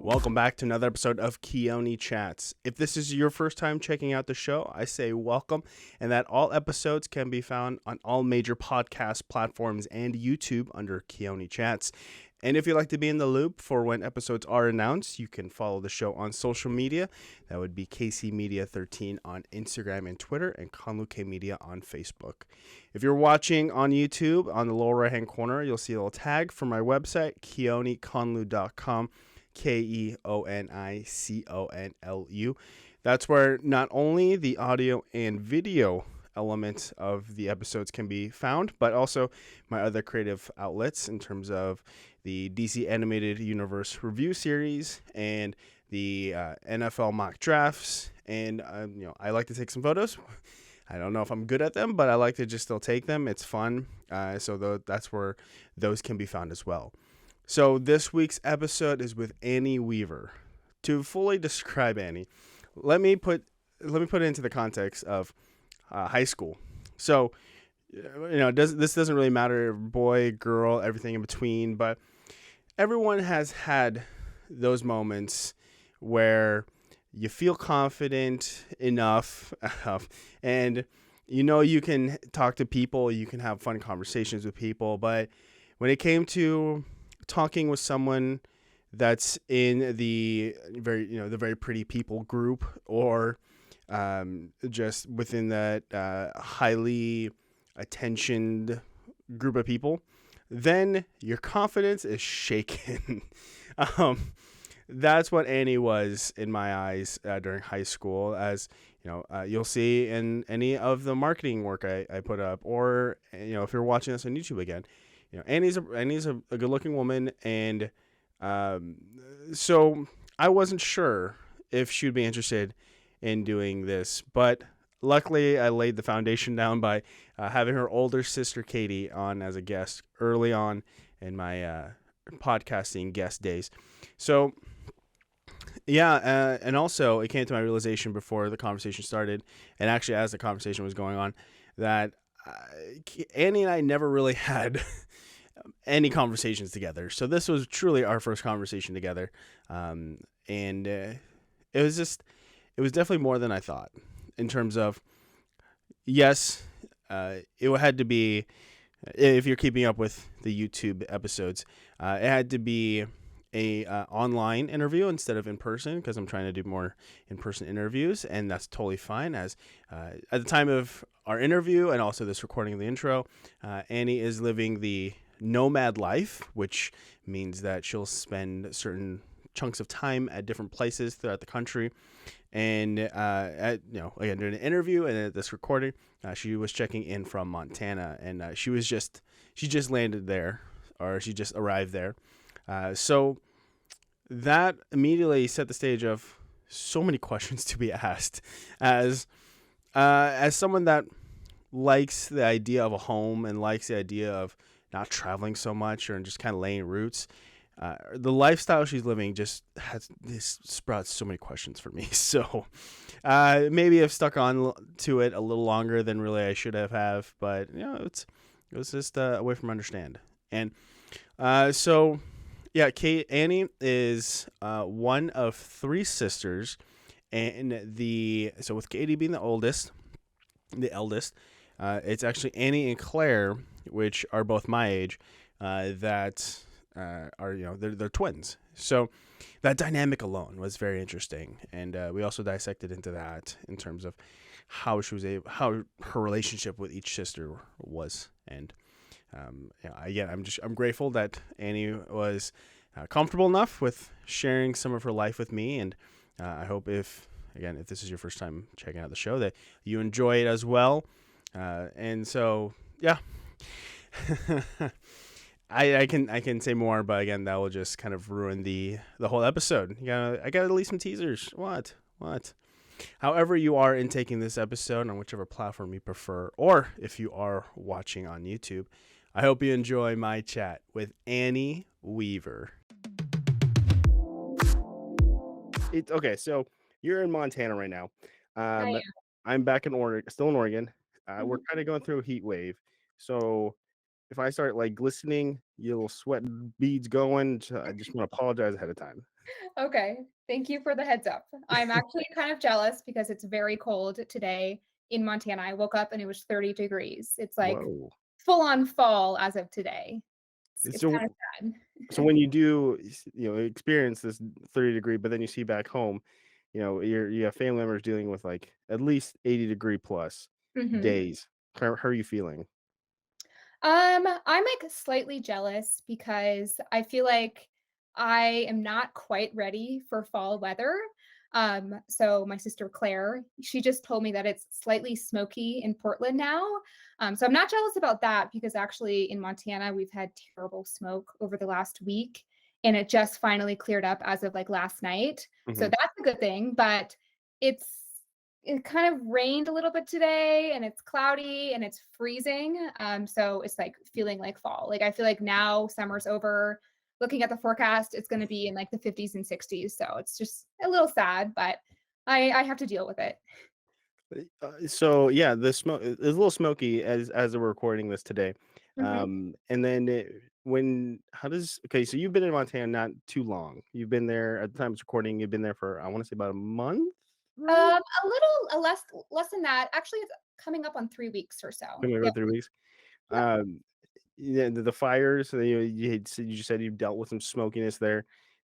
Welcome back to another episode of Keoni Chats. If this is your first time checking out the show, I say welcome, and that all episodes can be found on all major podcast platforms and YouTube under Keoni Chats. And if you'd like to be in the loop for when episodes are announced, you can follow the show on social media. That would be KC Media 13 on Instagram and Twitter, and Conluke Media on Facebook. If you're watching on YouTube, on the lower right-hand corner, you'll see a little tag from my website, keoniconlu.com. KEONICONLU. That's where not only the audio and video elements of the episodes can be found, but also my other creative outlets in terms of the DC Animated Universe review series and the NFL mock drafts. And I like to take some photos. I don't know if I'm good at them, but I like to just still take them. It's fun. That's where those can be found as well. So this week's episode is with Annie Weaver. To fully describe Annie, let me put it into the context of high school. So, this doesn't really matter, boy, girl, everything in between, but everyone has had those moments where you feel confident enough, and you can talk to people, you can have fun conversations with people, but when it came to talking with someone that's in the very pretty people group, or just within that highly attentioned group of people, then your confidence is shaken. That's what Annie was in my eyes during high school. As you'll see in any of the marketing work I put up, or if you're watching this on YouTube again. Annie's a good-looking woman, and so I wasn't sure if she'd be interested in doing this, but luckily I laid the foundation down by having her older sister Katie on as a guest early on in my podcasting guest days. So and also it came to my realization before the conversation started, and actually as the conversation was going on, that Annie and I never really had any conversations together. So this was truly our first conversation together. It was definitely more than I thought in terms of, yes, it had to be, if you're keeping up with the YouTube episodes, it had to be a online interview instead of in person, because I'm trying to do more in-person interviews, and that's totally fine. As at the time of our interview and also this recording of the intro, Annie is living the Nomad life, which means that she'll spend certain chunks of time at different places throughout the country. And again, during an interview and at this recording, she was checking in from Montana, and she just landed there, or she just arrived there. So that immediately set the stage of so many questions to be asked. As someone that likes the idea of a home and likes the idea of not traveling so much, or just kind of laying roots, the lifestyle she's living just sprouts so many questions for me. So maybe I've stuck on to it a little longer than really I should have, but it was just a way from understand. And Annie is one of three sisters, and with Katie being the eldest, it's actually Annie and Claire, which are both my age, that are they're twins. So that dynamic alone was very interesting, and we also dissected into that in terms of how her relationship with each sister was. And again, I'm grateful that Annie was comfortable enough with sharing some of her life with me, and I hope if this is your first time checking out the show, that you enjoy it as well. And so, yeah, I can say more, but again, that will just kind of ruin the whole episode. I gotta leave some teasers. What? However you are in taking this episode on whichever platform you prefer, or if you are watching on YouTube, I hope you enjoy my chat with Annie Weaver. It's okay. So you're in Montana right now. I Um, I'm back in Oregon, still in Oregon. am. We're Mhm. kind of going through a heat wave. So if I start like glistening, you little sweat beads going, I just want to apologize ahead of time. Okay, thank you for the heads up. I'm actually kind of jealous because it's very cold today in Montana. I woke up and it was 30 degrees. It's like Whoa. full on fall as of today. It's So kind of so sad. when you do experience this 30-degree, but then you see back home, you have family members dealing with like at least 80-degree plus Mhm. days. How are you feeling? I'm like slightly jealous because I feel like I am not quite ready for fall weather. So my sister Claire, she just told me that it's slightly smoky in Portland now. So I'm not jealous about that because actually in Montana we've had terrible smoke over the last week and it just finally cleared up as of like last night. So Hmm. that's a good thing, but it's it kind of rained a little bit today and it's cloudy and it's freezing. So it's like feeling like fall. Like I feel like now summer's over. Looking at the forecast, it's going to be in like the 50s and 60s. So it's just a little sad, but I have to deal with it. So yeah, the smoke is a little smoky as we're recording this today. Mhm. And then when how does okay? So you've been in Montana not too long. You've been there at the time of recording. You've been there for I want to say about a month, right? A less than that. Actually, it's coming up on 3 weeks or so. Been there Yep. about 3 weeks. Yep. Um, yeah, the fires. You just said you dealt with some smokiness there.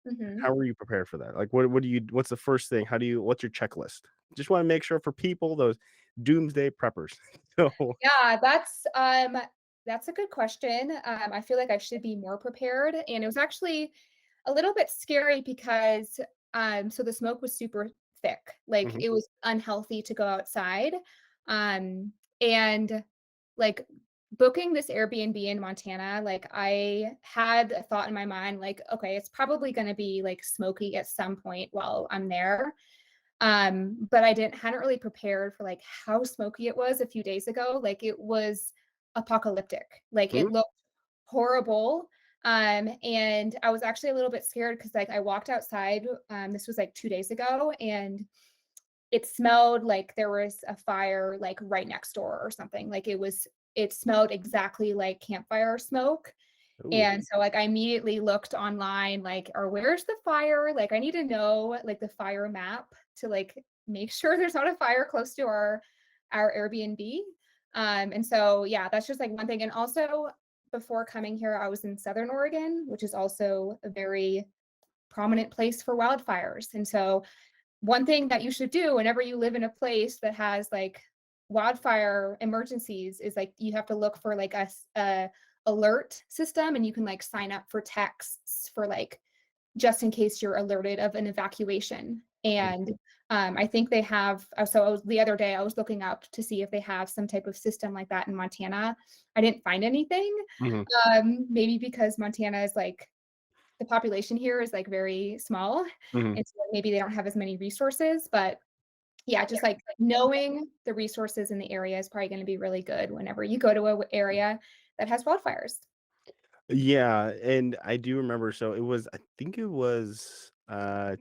Mhm. How were you prepared for that? Like, what do you? What's the first thing? What's your checklist? Just want to make sure for people, those doomsday preppers. So, Yeah, that's a good question. I feel like I should be more prepared, and it was actually a little bit scary because so the smoke was super thick. Like mhm, it was unhealthy to go outside. And like booking this Airbnb in Montana, like I had a thought in my mind, like, okay, it's probably gonna be like smoky at some point while I'm there. But I hadn't really prepared for, like, how smoky it was a few days ago, like, it was apocalyptic, like, mhm. it looked horrible, and I was actually a little bit scared because like, I walked outside, this was, like, 2 days ago, and it smelled like there was a fire, like, right next door or something, like, it smelled exactly like campfire smoke, Ooh, and so, like, I immediately looked online, like, or where's the fire? Like, I need to know, like, the fire map to, like, make sure there's not a fire close to our Airbnb. And so, yeah, that's just, like, one thing. And also, before coming here, I was in Southern Oregon, which is also a very prominent place for wildfires. And so, one thing that you should do whenever you live in a place that has like wildfire emergencies is like you have to look for like a alert system and you can like sign up for texts for like just in case you're alerted of an evacuation. mhm, And I think they have. The other day I was looking up to see if they have some type of system like that in Montana. I didn't find anything. mhm, Maybe because Montana is like the population here is like very small, mhm. and so maybe they don't have as many resources. But yeah, just like knowing the resources in the area is probably going to be really good whenever you go to a area that has wildfires. Yeah, and I do remember, so I think it was,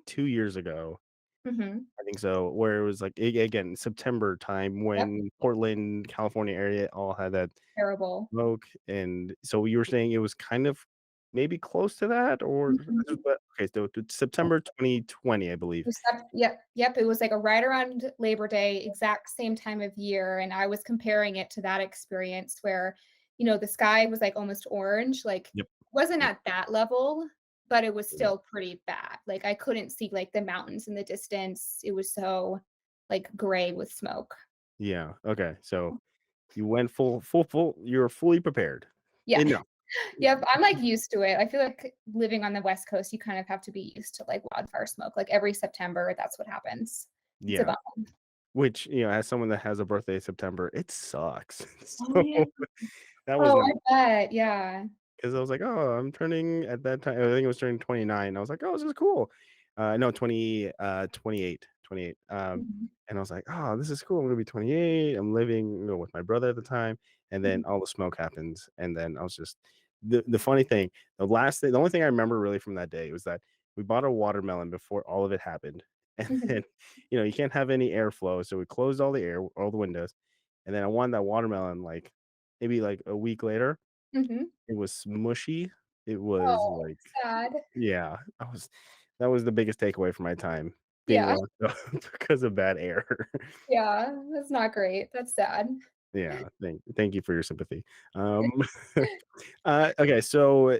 2 years ago, Hmm. I think so, where it was, like, again, September time Yep. when Portland, California area all had that Terrible. smoke, and so you were saying it was kind of maybe close to that, or this is Mhm. what okay, so it's September 2020, I believe. Yep. It was like a right around Labor Day, exact same time of year. And I was comparing it to that experience where, the sky was like almost orange, like Yep. wasn't Yep. at that level, but it was Yeah. still pretty bad. Like I couldn't see like the mountains in the distance. It was so like gray with smoke. Yeah, okay, so you went full you were fully prepared. Yeah. Enough. Yep. I'm like used to it. I feel like living on the West Coast, you kind of have to be used to like wildfire smoke. Like every September, that's what happens. It's Yeah, about. which, as someone that has a birthday in September, it sucks. Oh So, yeah. that was Oh, not I bet. Yeah. 'cause I was like, "Oh, I'm turning" at that time, I think I was turning 29. I was like, "Oh, this is cool." No, 28, 28, Mhm. and I was like, "Oh, this is cool. I'm gonna be 28. I'm living, with my brother at the time," and then Mhm. all the smoke happens, and then I was just the funny thing, the only thing I remember really from that day was that we bought a watermelon before all of it happened, and Mhm. then, you can't have any airflow, so we closed all the windows, and then I wanted that watermelon, like, maybe, like, a week later. Mhm. It was smushy. It was Oh, like, sad. yeah, I was that was the biggest takeaway from my time being Yeah, locked up because of bad air. yeah, that's not great. That's sad. Yeah, thank you for your sympathy. Um, okay, so,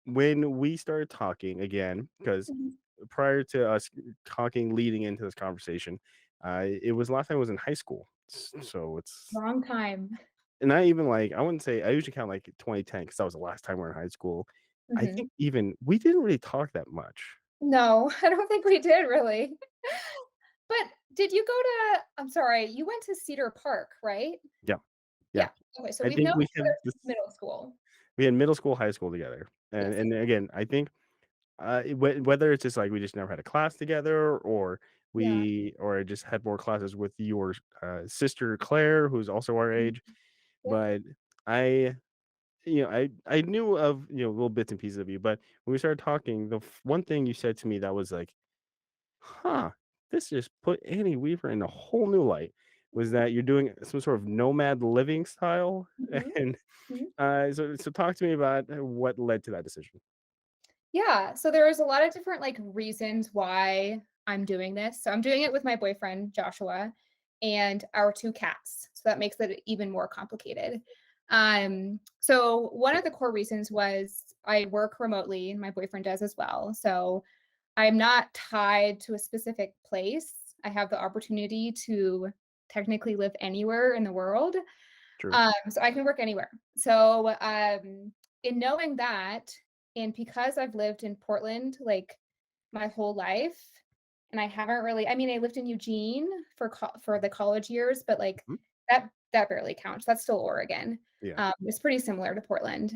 when we started talking again, because Mhm. prior to us talking leading into this conversation, it was last time I was in high school. So it's Long time. and I even, like, I wouldn't say I usually count, like, 2010 because that was the last time we were in high school. I Mhm. think even we didn't really talk that much. No, I don't think we did really. But did you go to I'm sorry, you went to Cedar Park, right? Yeah, yeah. Yeah. Okay, so I we've think known we each had other this since middle school. we had middle school, high school together, and Yes. and again, I think whether it's just like we just never had a class together, or Yeah. I just had more classes with your sister Claire, who's also our Mhm. age. Yep. But I, I knew of little bits and pieces of you. But when we started talking, the one thing you said to me that was like, "Huh, this just put Annie Weaver in a whole new light," was Mhm. that you're doing some sort of nomad living style, Mhm. and Mhm. so talk to me about what led to that decision. Yeah, so there's a lot of different, like, reasons why I'm doing this. So I'm doing it with my boyfriend, Joshua, and our 2 cats, so that makes it even more complicated. So one of the core reasons was I work remotely, and my boyfriend does as well, so I'm not tied to a specific place. I have the opportunity to technically live anywhere in the world, True. so I can work anywhere. So, in knowing that, and because I've lived in Portland like my whole life, and I haven't really, I mean, I lived in Eugene for for the college years, but like Mhm. that barely counts. That's still Oregon. Yeah. It's pretty similar to Portland.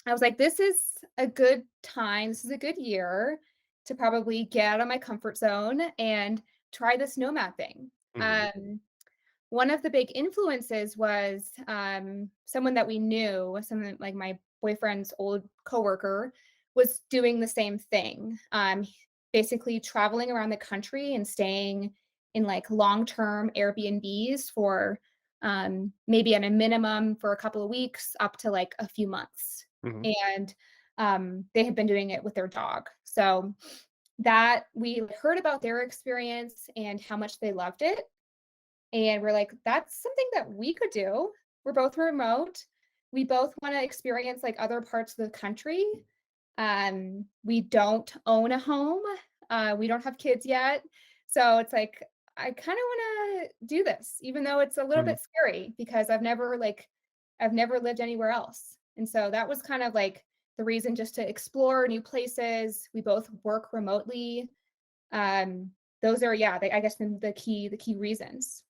I was like, this is a good time. This is a good year to probably get out of my comfort zone and try this nomad thing. Mhm. Um, One of the big influences was, someone that we knew, someone like my boyfriend's old coworker was doing the same thing. Basically traveling around the country and staying in like long-term Airbnbs for, maybe at a minimum for a couple of weeks up to like a few months. Mhm. And, they had been doing it with their dog. So that we heard about their experience and how much they loved it, and we're like, "That's something that we could do." We're both remote. We both wanna experience, like, other parts of the country. We don't own a home. We don't have kids yet. So it's like, I kinda wanna do this, even though it's a little Mhm. bit scary because I've never lived anywhere else. And so that was kind of like the reason, just to explore new places. We both work remotely. Those are, yeah, I guess the key reasons.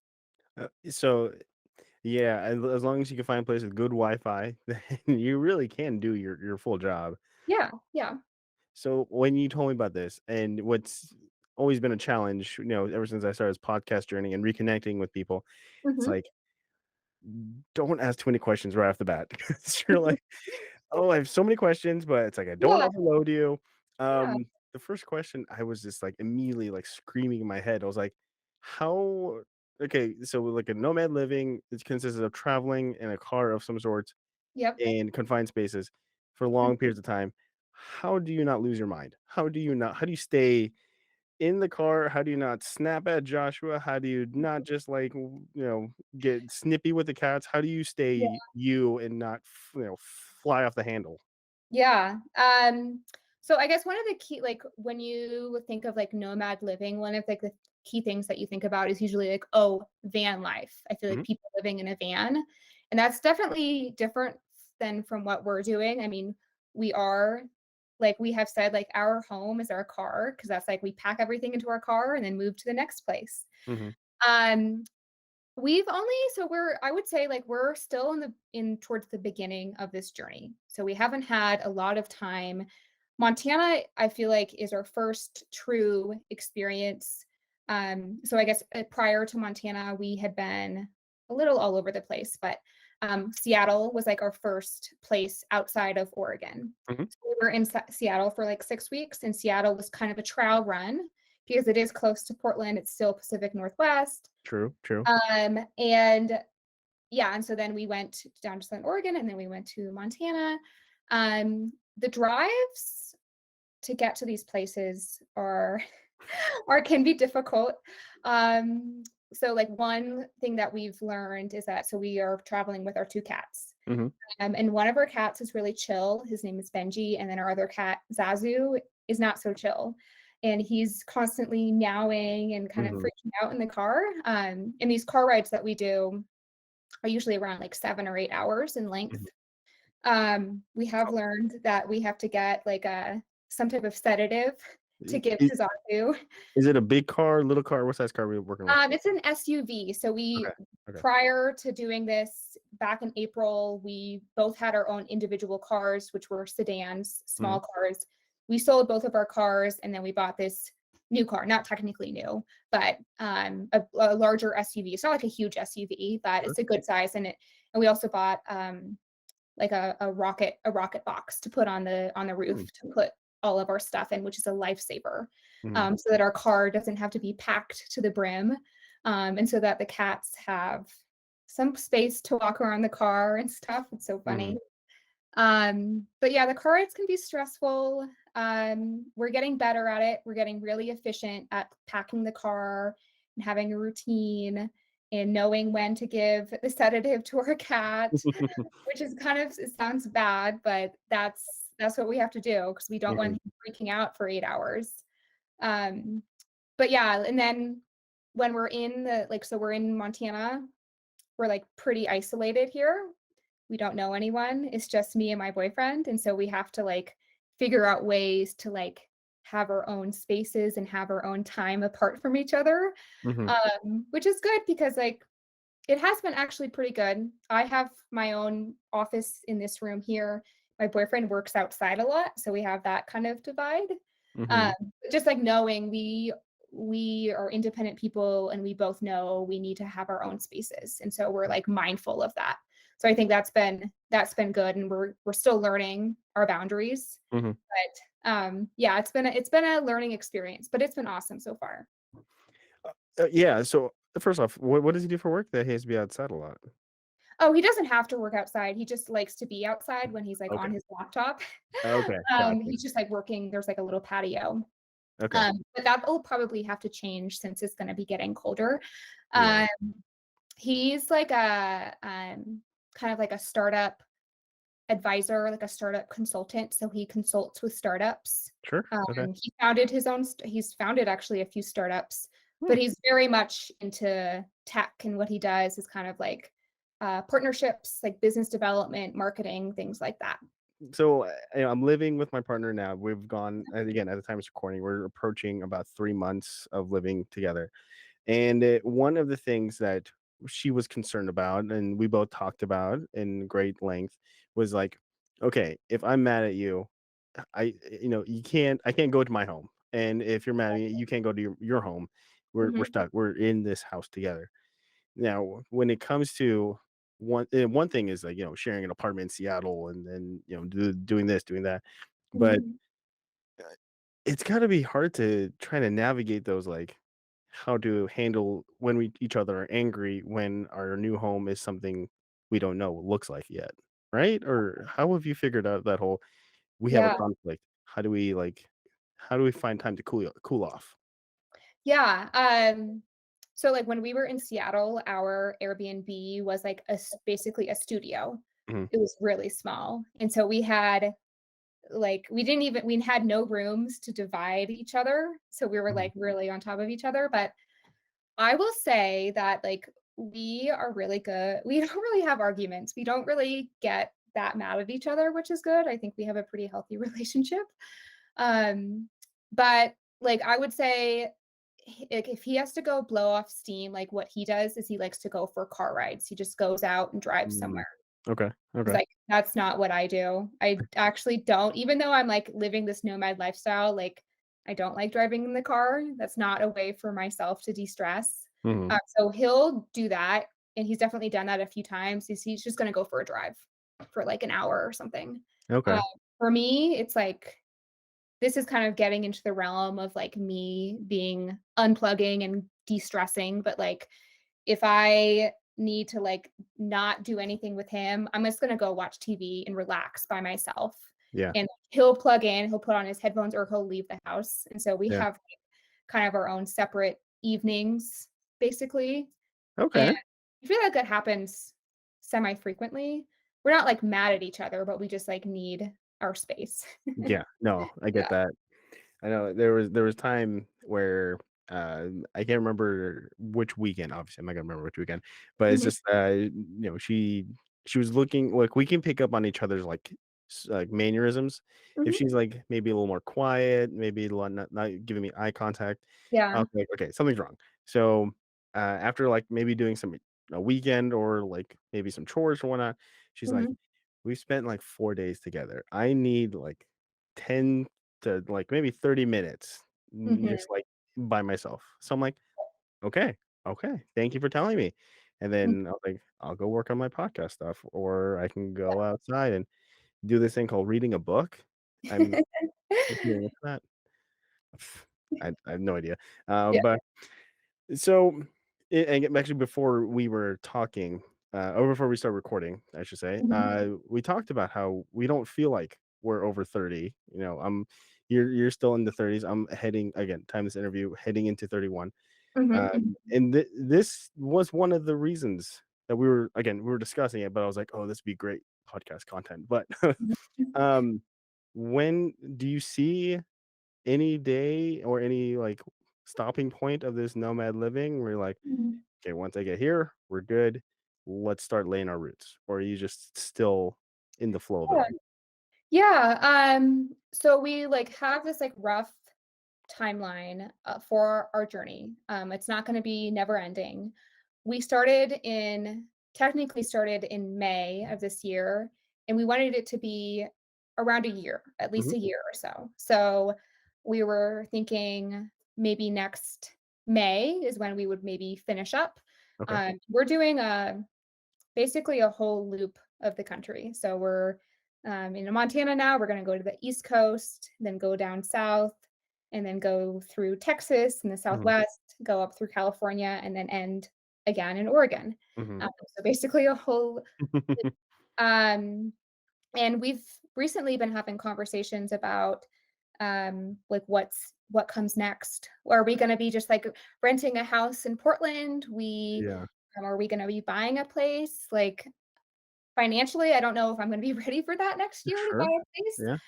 So yeah, as long as you can find a place with good Wi-Fi, then you really can do your full job. Yeah, yeah. So when you told me about this, and what's always been a challenge, ever since I started this podcast journey and reconnecting with people, it's Mhm. like, don't ask too many questions right off the bat. 'Cause you're like, oh, I have so many questions, but it's like I don't Yeah, overload you. yeah. The first question, I was just like immediately like screaming in my head. I was like, how? Okay, so like a nomad living, it consists of traveling in a car of some sort Yep. in confined spaces for long periods of time. How do you not lose your mind? How do you stay in the car? How do you not snap at Joshua? How do you not just like, get snippy with the cats? How do you Yeah. stay you and not, fly off the handle? Yeah. So I guess one of the key, like when you think of like nomad living, one of like the key things that you think about is usually like, oh, van life. I feel like Mhm, people living in a van. And that's definitely different than from what we're doing. I mean, we are, like we have said, like our home is our car, because that's like we pack everything into our car and then move to the next place. mhm, Um, We've only so we're I would say, like, we're still in towards the beginning of this journey. So we haven't had a lot of time. Montana, I feel like, is our first true experience. So I guess, prior to Montana, we had been a little all over the place, but, Seattle was, like, our first place outside of Oregon. mhm. So we were in Seattle for, like, 6 weeks, and Seattle was kind of a trial run because it is close to Portland, it's still Pacific Northwest. True, true. And yeah, and so then we went down to Southern Oregon, and then we went to Montana. The drives to get to these places are or can be difficult. Um, so like one thing that we've learned is that so we are traveling with our 2 cats. Mm-hmm. And one of our cats is really chill. His name is Benji, and then our other cat, Zazu, is not so chill. And he's constantly meowing and kind of Mm-hmm. freaking out in the car. And these car rides that we do are usually around like 7 or 8 hours in length. We have learned that we have to get like a some type of sedative to give Is, to Zazu. is it a big car, little car? What size car are we working with? It's an SUV. So we Okay. Okay. prior to doing this back in April, we both had our own individual cars, which were sedans, Mm-hmm. small cars. We sold both of our cars and then we bought this new car, not technically new, but a larger SUV. It's not like a huge SUV, but Sure. it's a good size. And we also bought like a rocket box to put on the roof to put all of our stuff in, which is a lifesaver, Mm-hmm. so that our car doesn't have to be packed to the brim, and so that the cats have some space to walk around the car and stuff. It's so Mm-hmm. funny. But yeah, the car rides can be stressful. We're getting better at it. We're getting really efficient at packing the car and having a routine and knowing when to give the sedative to our cat, which is kind of it sounds bad, but that's what we have to do because we don't want Mm-hmm. him freaking out for 8 hours. Um, but yeah, and then when we're in the like so we're in Montana, we're like pretty isolated here. We don't know anyone. It's just me and my boyfriend, and so we have to like figure out ways to like have our own spaces and have our own time apart from each other, Mm-hmm. which is good because like it has been actually pretty good. I have my own office in this room here. My boyfriend works outside a lot, so we have that kind of divide. Mm-hmm. Um, just like knowing we are independent people and we both know we need to have our own spaces, and so we're like mindful of that. So I think that's been good, and we're still learning our boundaries. Mm-hmm. But yeah, it's been a learning experience, but it's been awesome so far. Yeah. So first off, what does he do for work that he has to be outside a lot? Oh, he doesn't have to work outside. He just likes to be outside when he's, like, on Okay. his laptop. Okay. Gotcha. He's just, like, working there's, like, a little patio. Okay. But that'll probably have to change since it's gonna be getting colder. Yeah. Um, he's like a, kind of like a startup advisor, like a startup consultant, so he consults with startups. Sure. Okay. He's founded actually a few startups, Hmm. but he's very much into tech, and what he does is kind of like, partnerships, like business development, marketing, things like that. So I'm living with my partner now. We've gone, and again, at the time it's recording, we're approaching about 3 months of living together. And one of the things that she was concerned about, and we both talked about in great length, was like, okay, if I'm mad at you, I can't go to my home. And if you're mad at me, you can't go to your home. We're Mhm, stuck. We're in this house together. Now, when it comes to one thing is like, sharing an apartment in Seattle and then, doing this, doing that. But mhm. it's gotta be hard to try to navigate those, like, how to handle when we each other are angry when our new home is something we don't know what looks like yet, right? Or how have you figured out that whole, "We have a Yeah, conflict. How do we find time to cool off?" yeah, so, like, when we were in Seattle, our Airbnb was, like, basically a studio. Mhm, It was really small, and so we had like, we had no rooms to divide each other, so we were, mhm, like, really on top of each other, but I will say that, like, we are really good we don't really have arguments, we don't really get that mad at each other, which is good. I think we have a pretty healthy relationship, um, but, like, I would say like, if he has to go blow off steam, like, what he does is he likes to go for car rides, he just goes out and drives mm. somewhere. Okay, 'Cause, okay. like, that's not what I do. I actually don't even though I'm, like, living this nomad lifestyle, like, I don't like driving in the car. That's not a way for myself to de-stress. Mhm. So he'll do that, and he's definitely done that a few times. He's just gonna go for a drive for, like, an hour or something. Uh, Okay. for me, it's like this is kind of getting into the realm of, like, me being unplugging and de-stressing, but, like, if I need to like not do anything with him. I'm just gonna go watch TV and relax by myself. Yeah. And he'll plug in, he'll put on his headphones or he'll leave the house. And so we Yeah. have like, kind of our own separate evenings, basically. And Okay. I feel like that happens semi frequently. We're not like mad at each other, but we just like need our space. Yeah. No, I get Yeah. that. I know there was time where I can't remember which weekend. Obviously, I'm not gonna remember which weekend, but it's Mhm, just she was looking like we can pick up on each other's like like mannerisms. If mhm. she's like maybe a little more quiet, maybe not giving me eye contact, I'll Yeah. be like, okay, something's wrong. So after like maybe doing some a weekend or like maybe some chores or whatnot, she's like, Mhm, we spent like 4 days together. I need like 10 to like maybe 30 minutes mhm. just like by myself. So I'm like, okay, okay, thank you for telling me. And Mhm. then I was like, I'll go work on my podcast stuff, or I can go outside and do this thing called reading a book. I'm hearing what's that? I have no idea. Yeah. But so, and actually, before we were talking, or before we start recording, I should say, Mhm, we talked about how we don't feel like we're over 30. You're still in the 30s. I'm heading again. Time this interview, heading into 31. mhm, Uh, mhm, and this was one of the reasons that we were discussing it. But I was like, oh, this would be great podcast content. But mhm, um, when do you see any day or any like stopping point of this nomad living where you're like, mhm. okay, once I get here, we're good. Let's start laying our roots. Or are you just still in the flow of it Yeah. all? Yeah, so we, like, have this, like, rough timeline, for our journey. It's not gonna be never ending. We started in technically started in May of this year, and we wanted it to be around a year, at least Mhm. a year or so. So, we were thinking maybe next May is when we would maybe finish up. Okay. We're doing a basically a whole loop of the country. So we're in Montana now. We're going to go to the East Coast, then go down south, and then go through Texas and the Mhm. Southwest, go up through California, and then end again in Oregon. Mhm. So basically a whole. Um, and we've recently been having conversations about like what comes next. Are we going to be just like renting a house in Portland? We Yeah. are we going to be buying a place? Like financially, I don't know if I'm gonna be ready for that next year to buy Sure. a place. Yeah.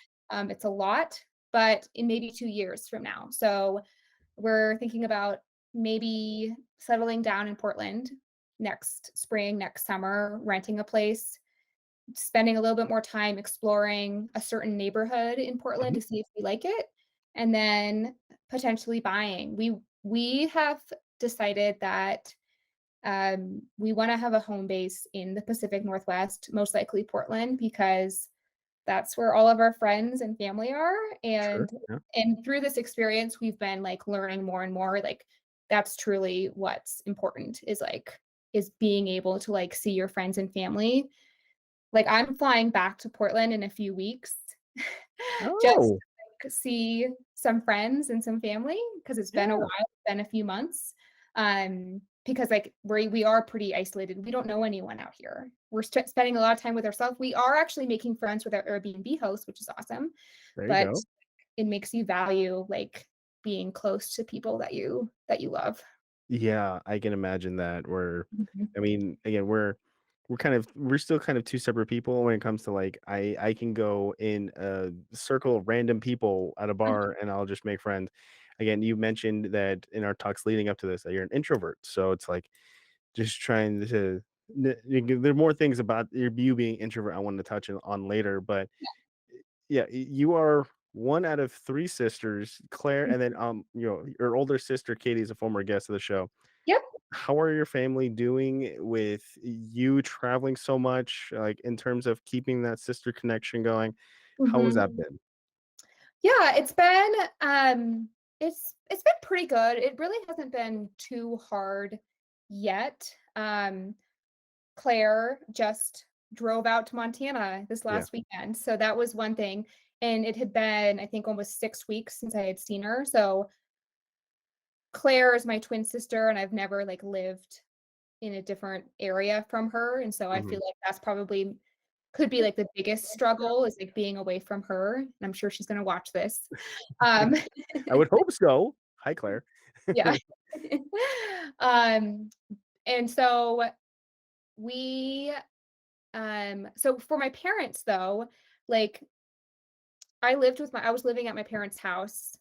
It's a lot, but in maybe 2 years from now. So, we're thinking about maybe settling down in Portland next spring, next summer, renting a place, spending a little bit more time exploring a certain neighborhood in Portland Mhm. to see if we like it, and then potentially buying. We have decided that we want to have a home base in the Pacific Northwest, most likely Portland, because that's where all of our friends and family are. Sure. Yeah. And through this experience, we've been like learning more and more. Like that's truly what's important is being able to like see your friends and family. Like I'm flying back to Portland in a few weeks just Oh, to see some friends and some family because it's been a yeah. while, it's been a few months. Because like we are pretty isolated. We don't know anyone out here. We're spending a lot of time with ourselves. We are actually making friends with our Airbnb host, which is awesome. There you But go. it makes you value like being close to people that you love. Yeah, I can imagine that. Mhm. I mean, again, we're still kind of two separate people when it comes to like I can go in a circle of random people at a bar and I'll just make friends. Again, you mentioned that in our talks leading up to this that you're an introvert, so it's like just trying to. There are more things about you being introvert I wanted to touch on later, but yeah, you are one out of three sisters, Claire, and then your older sister Katie is a former guest of the show. Yep. How are your family doing with you traveling so much, like, in terms of keeping that sister connection going? How has Mhm. that been? Yeah, it's been pretty good. It really hasn't been too hard yet. Claire just drove out to Montana this Yeah. last weekend, so that was one thing, and it had been, I think, almost 6 weeks since I had seen her, so Claire is my twin sister, and I've never, like, lived in a different area from her, and so I Hmm. feel like that's probably could be, like, the biggest struggle is, like, being away from her, and I'm sure she's gonna watch this. Um, I would hope so. Hi, Claire. yeah. Um, and so we, so for my parents, though, like, I was living at my parents' house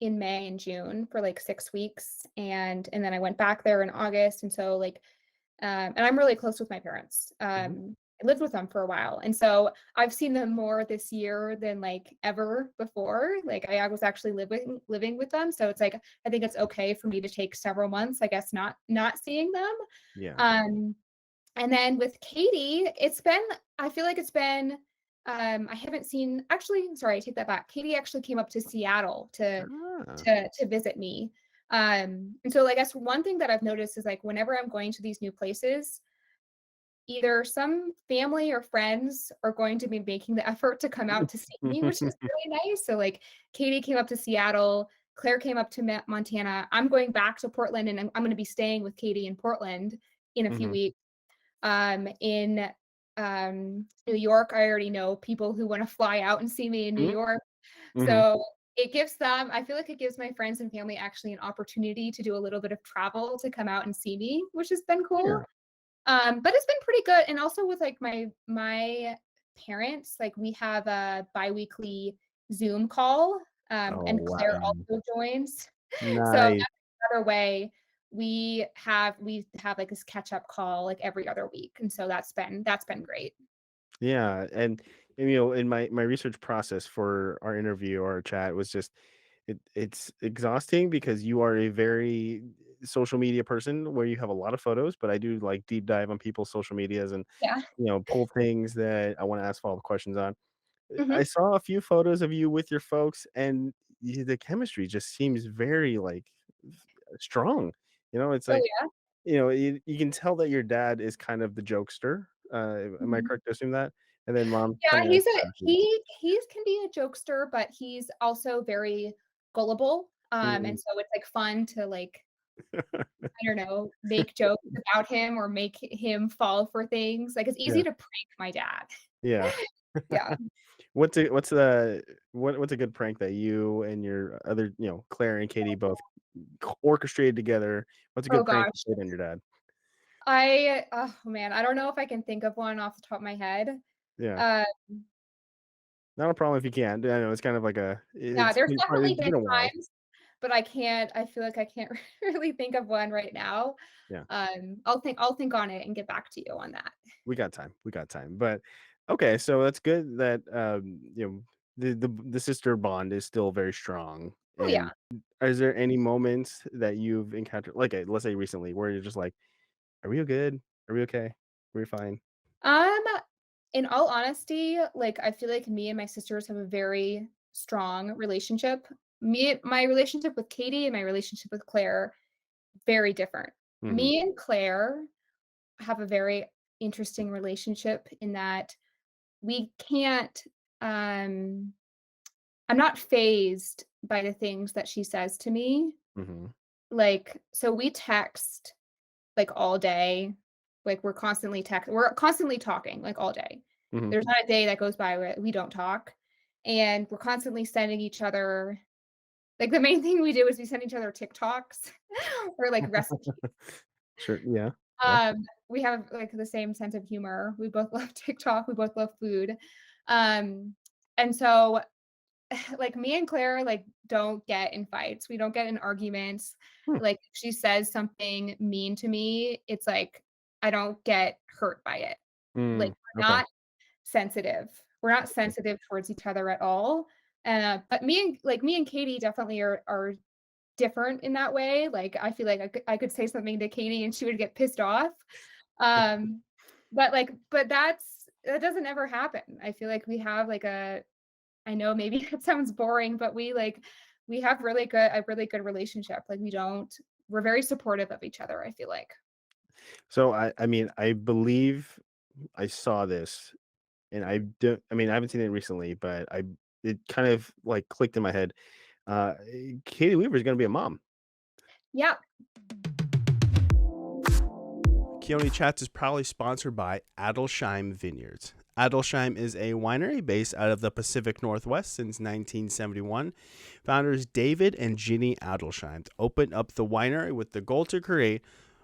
in May and June for, like, 6 weeks, and then I went back there in August, and so, like, and I'm really close with my parents. Hmm. I lived with them for a while, and so I've seen them more this year than, like, ever before. Like, I was actually living with them, so it's like, I think it's okay for me to take several months, I guess, not seeing them. Yeah. Um, and then with Katie, it's been I feel like it's been, I haven't seen actually, sorry, I take that back. Katie actually came up to Seattle Ah. to visit me. And so I guess one thing that I've noticed is, like, whenever I'm going to these new places, either some family or friends are going to be making the effort to come out to see me, which is really nice. So, like, Katie came up to Seattle, Claire came up to Montana. I'm going back to Portland, and I'm going to be staying with Katie in Portland in a few Hmm. weeks. In New York, I already know people who want to fly out and see me in New Hmm. York. Hmm. So it gives them, I feel like it gives my friends and family actually an opportunity to do a little bit of travel to come out and see me, which has been Yeah. cool. But it's been pretty good. And also with, like, my parents, like, we have a biweekly Zoom call, Oh, and Claire wow. also joins. So Nice. that's another way we have like this catch up call like every other week. And so that's been great. Yeah, and in my research process for our interview or our chat was just it's exhausting because you are a very social media person where you have a lot of photos, but I do like deep dive on people's social medias and Yeah. pull things that I want to ask follow-up questions on. I Mhm. saw a few photos of you with your folks, and the chemistry just seems very like strong. It's Oh, like yeah. you can tell that your dad is kind of the jokester. Am I Mhm. correct to assume that? And then mom Yeah, kind of he's a he can be a jokester, but he's also very gullible. mm, And so it's, like, fun to, like, I don't know, make jokes about him or make him fall for things. Like, it's yeah, easy to prank my dad. yeah. Yeah. What's a good prank that you and your other, Claire and Katie both orchestrated together? What's a Oh good prank you gosh. played on your dad? Oh man, I don't know if I can think of one off the top of my head. Yeah, Uh, not a problem if you can't. I know it's kind of like yeah, there's definitely it's been been a while. times, but I feel like I can't really think of one right now. Yeah. I'll think on it and get back to you on that. We got time. We got time. But okay, so that's good that the sister bond is still very strong. Oh, yeah. And is there any moments that you've encountered, like let's say recently, where you're just like, "Are we good? Are we okay? We're fine." Um, in all honesty, like, I feel like me and my sisters have a very strong relationship. My relationship with Katie and my relationship with Claire, very different. Hmm. Me and Claire have a very interesting relationship in that we can't, um I'm not phased by the things that she says to me. Hmm. Like, so we text, like, all day. Like, we're constantly talking, like, all day. Hmm. There's not a day that goes by where we don't talk, and we're constantly sending each other like, the main thing we do is we send each other TikToks or, like, recipes. Sure. Yeah. Yeah. We have, like, the same sense of humor. We both love TikTok, we both love food. Um, and so like, me and Claire, like, don't get in fights. We don't get in arguments. Hmm. Like, if she says something mean to me, it's like, I don't get hurt by it. Like, Mm, we're okay. not sensitive. We're not sensitive towards each other at all. But me and Katie definitely are different in that way. Like, I feel like I could say something to Katie and she would get pissed off. Um, but that doesn't ever happen. I feel like we have, like, I know maybe that sounds boring, but we have a really good relationship. Like, we're very supportive of each other, I feel like. So I mean, I believe I saw this, and I don't. I mean, I haven't seen it recently, but it kind of like clicked in my head. Uh, Katie Weaver is going to be a mom. Yeah. Keoni Chats is proudly sponsored by Adelsheim Vineyards. Adelsheim is a winery based out of the Pacific Northwest since 1971. Founders David and Ginny Adelsheim opened up the winery with the goal to create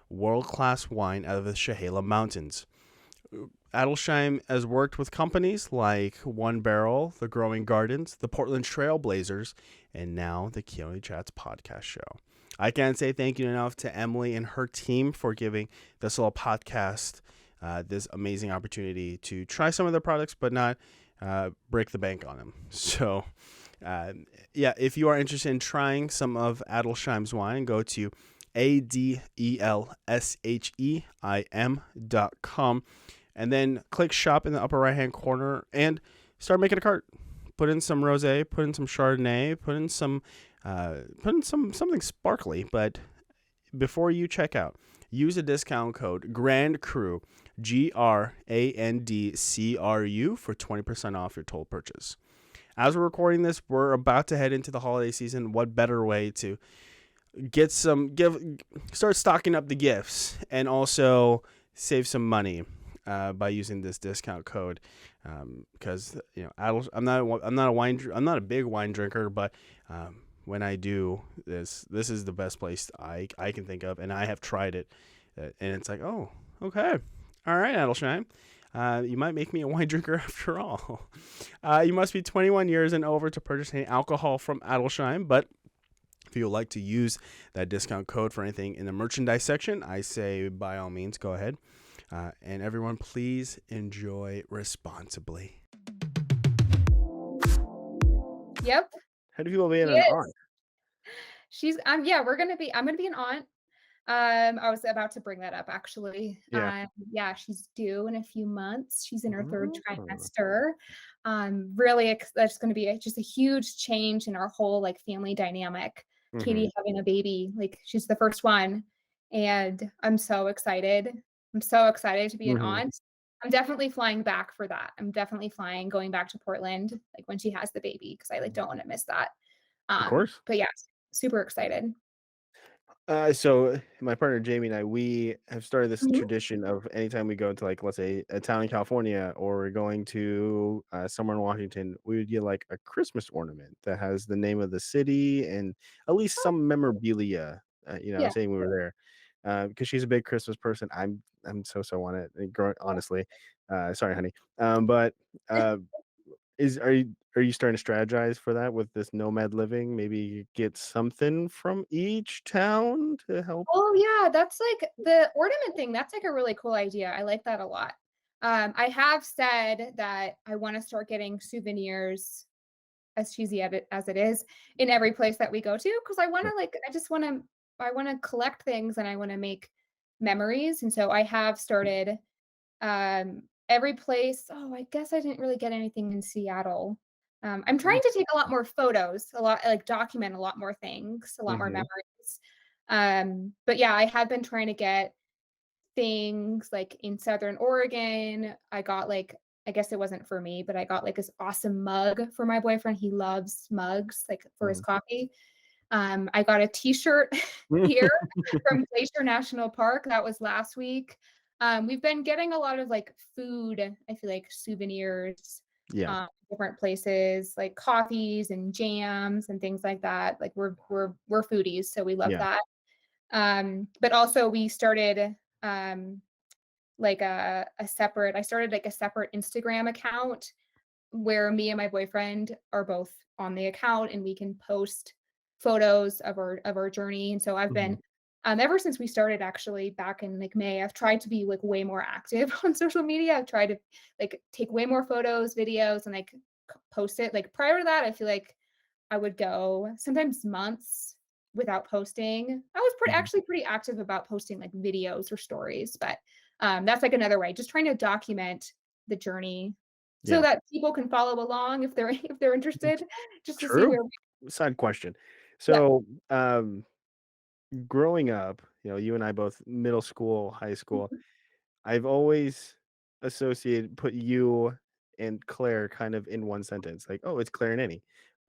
world-class wine out of the Chehala Mountains. Adelsheim has worked with companies like One Barrel, The Growing Gardens, the Portland Trail Blazers, and now the Keoni Chats podcast show. I can't say thank you enough to Emily and her team for giving this little podcast this amazing opportunity to try some of their products, but not break the bank on them. So, yeah, if you are interested in trying some of Adelsheim's wine, go to ADELSHEIM.com and then click shop in the upper right hand corner and start making a cart. Put in some rosé, put in some Chardonnay, put in something sparkly. But before you check out, use a discount code Grand Crew, GRANDCRU, for 20% off your total purchase. As we're recording this, we're about to head into the holiday season. What better way to start stocking up the gifts and also save some money by using this discount code? Because I'm not a big wine drinker, but when I do, this is the best place I can think of, and I have tried it, and it's like, oh, okay, all right, Adelsheim. You might make me a wine drinker after all. You must be 21 years and over to purchase any alcohol from Adelsheim, but if you would like to use that discount code for anything in the merchandise section, I say by all means, go ahead. And everyone, please enjoy responsibly. Yep. How do people being an aunt? She's I'm gonna be an aunt. I was about to bring that up actually. Yeah. Yeah, she's due in a few months. She's in her third Oh. trimester. Really, that's going to be just a huge change in our whole like family dynamic. Katie having a baby, like she's the first one, and I'm so excited. I'm so excited to be an aunt. I'm definitely flying back for that. I'm definitely going back to Portland like when she has the baby because I like don't want to miss that. Of course. But yeah, super excited. So my partner Jamie and I, we have started this Mhm. tradition of anytime we go to, like, let's say a town in California, or we're going to somewhere in Washington, we would get like a Christmas ornament that has the name of the city and at least some memorabilia. Yeah. Saying we were there, because she's a big Christmas person. I'm so on it. Honestly, sorry, honey. But uh, are you starting to strategize for that with this nomad living? Maybe get something from each town to help? Oh, yeah, that's like the ornament thing, that's like a really cool idea, I like that a lot. I have said that I wanna start getting souvenirs, as cheesy as it is, in every place that we go to, because I Yeah. wanna, like I wanna collect things and I wanna make memories, and so I have started, every place I guess I didn't really get anything in Seattle. I'm trying to take a lot more photos, a lot like, document a lot more things, a lot more Mhm. memories. But yeah, I have been trying to get things, like, in Southern Oregon. I got, like I guess it wasn't for me, but I got, like, this awesome mug for my boyfriend. He loves mugs, like, for his Mhm. coffee. I got a T-shirt here from Glacier National Park. That was last week. We've been getting a lot of like food, I feel like souvenirs, Yeah. different places, like coffees and jams and things like that. Like we're foodies, so we love Yeah. that. But also we started like a separate I started like a separate Instagram account where me and my boyfriend are both on the account and we can post photos of our journey. And so I've Mhm. been ever since we started actually back in like May, I've tried to be like way more active on social media. I've tried to like take way more photos, videos, and like post it. Like prior to that, I feel like I would go sometimes months without posting. I was Mhm. actually pretty active about posting like videos or stories, but that's like another way, just trying to document the journey so Yeah. that people can follow along if they're if they're interested, just to see True. where we Side question. yeah. So, growing up, you and I both middle school, high school, Mhm. I've always put you and Claire kind of in one sentence, like, "Oh, it's Claire and Annie.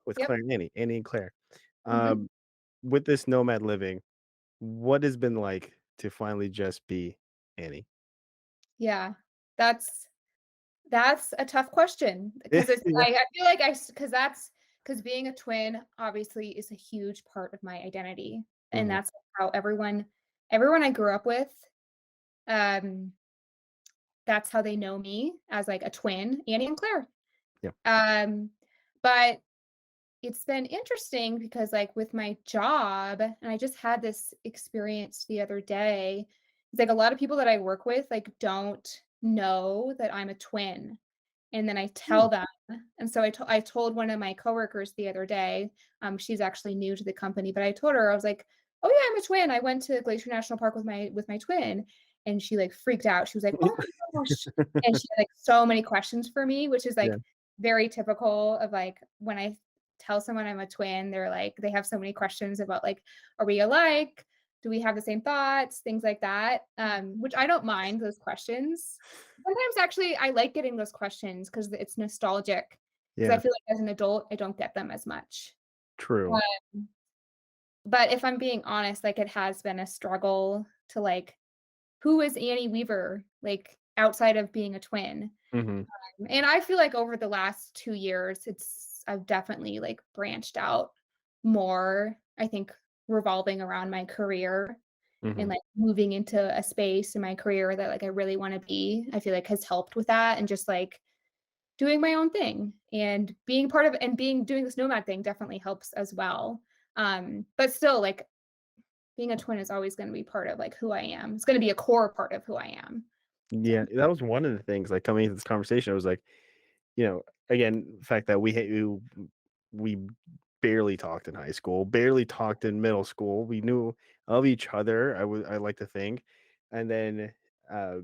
Oh, it's Yep. Claire and Annie, Annie and Claire." Mhm. Um, with this nomad living, what has been like to finally just be Annie? Yeah. That's that's a tough question because it's Yeah. I feel like I because that's because being a twin obviously is a huge part of my identity, and Mhm. that's how everyone I grew up with, um, that's how they know me as, like, a twin, Annie and Claire. Yeah. Um, but it's been interesting because, like, with my job and I just had this experience the other day, it's like a lot of people that I work with, like, don't know that I'm a twin. And then I Hmm. tell them, and so I told one of my coworkers the other day, she's actually new to the company, but I told her, I was like, "Oh, yeah, I'm a twin. I went to Glacier National Park with my twin." And she, like, freaked out. She was like, "Oh my gosh." And she had, like, so many questions for me, which is, Yeah. like, very typical of, like, when I tell someone I'm a twin, they're like they have so many questions about, like, "Are we alike? Do we have the same thoughts?" Things like that, which I don't mind those questions. Sometimes actually I like getting those questions because it's nostalgic. Because I Yeah. feel like as an adult, I don't get them as much. True. Um, but if I'm being honest, like, it has been a struggle to, like, who is Annie Weaver, like, outside of being a twin? Mhm. And I feel like over the last 2 years, I've definitely, like, branched out more, I think, revolving around my career and, Mhm. like, moving into a space in my career that, like, I really wanna be, I feel like has helped with that and just, like, doing my own thing and being part of and being doing this Nomad thing definitely helps as well. But still, like, being a twin is always gonna be part of, like, who I am. It's gonna be a core part of who I am. So Yeah, that was one of the things, like, coming into this conversation, I was like, again, the fact that we barely talked in high school, barely talked in middle school. We knew of each other, I like to think, and then, uh,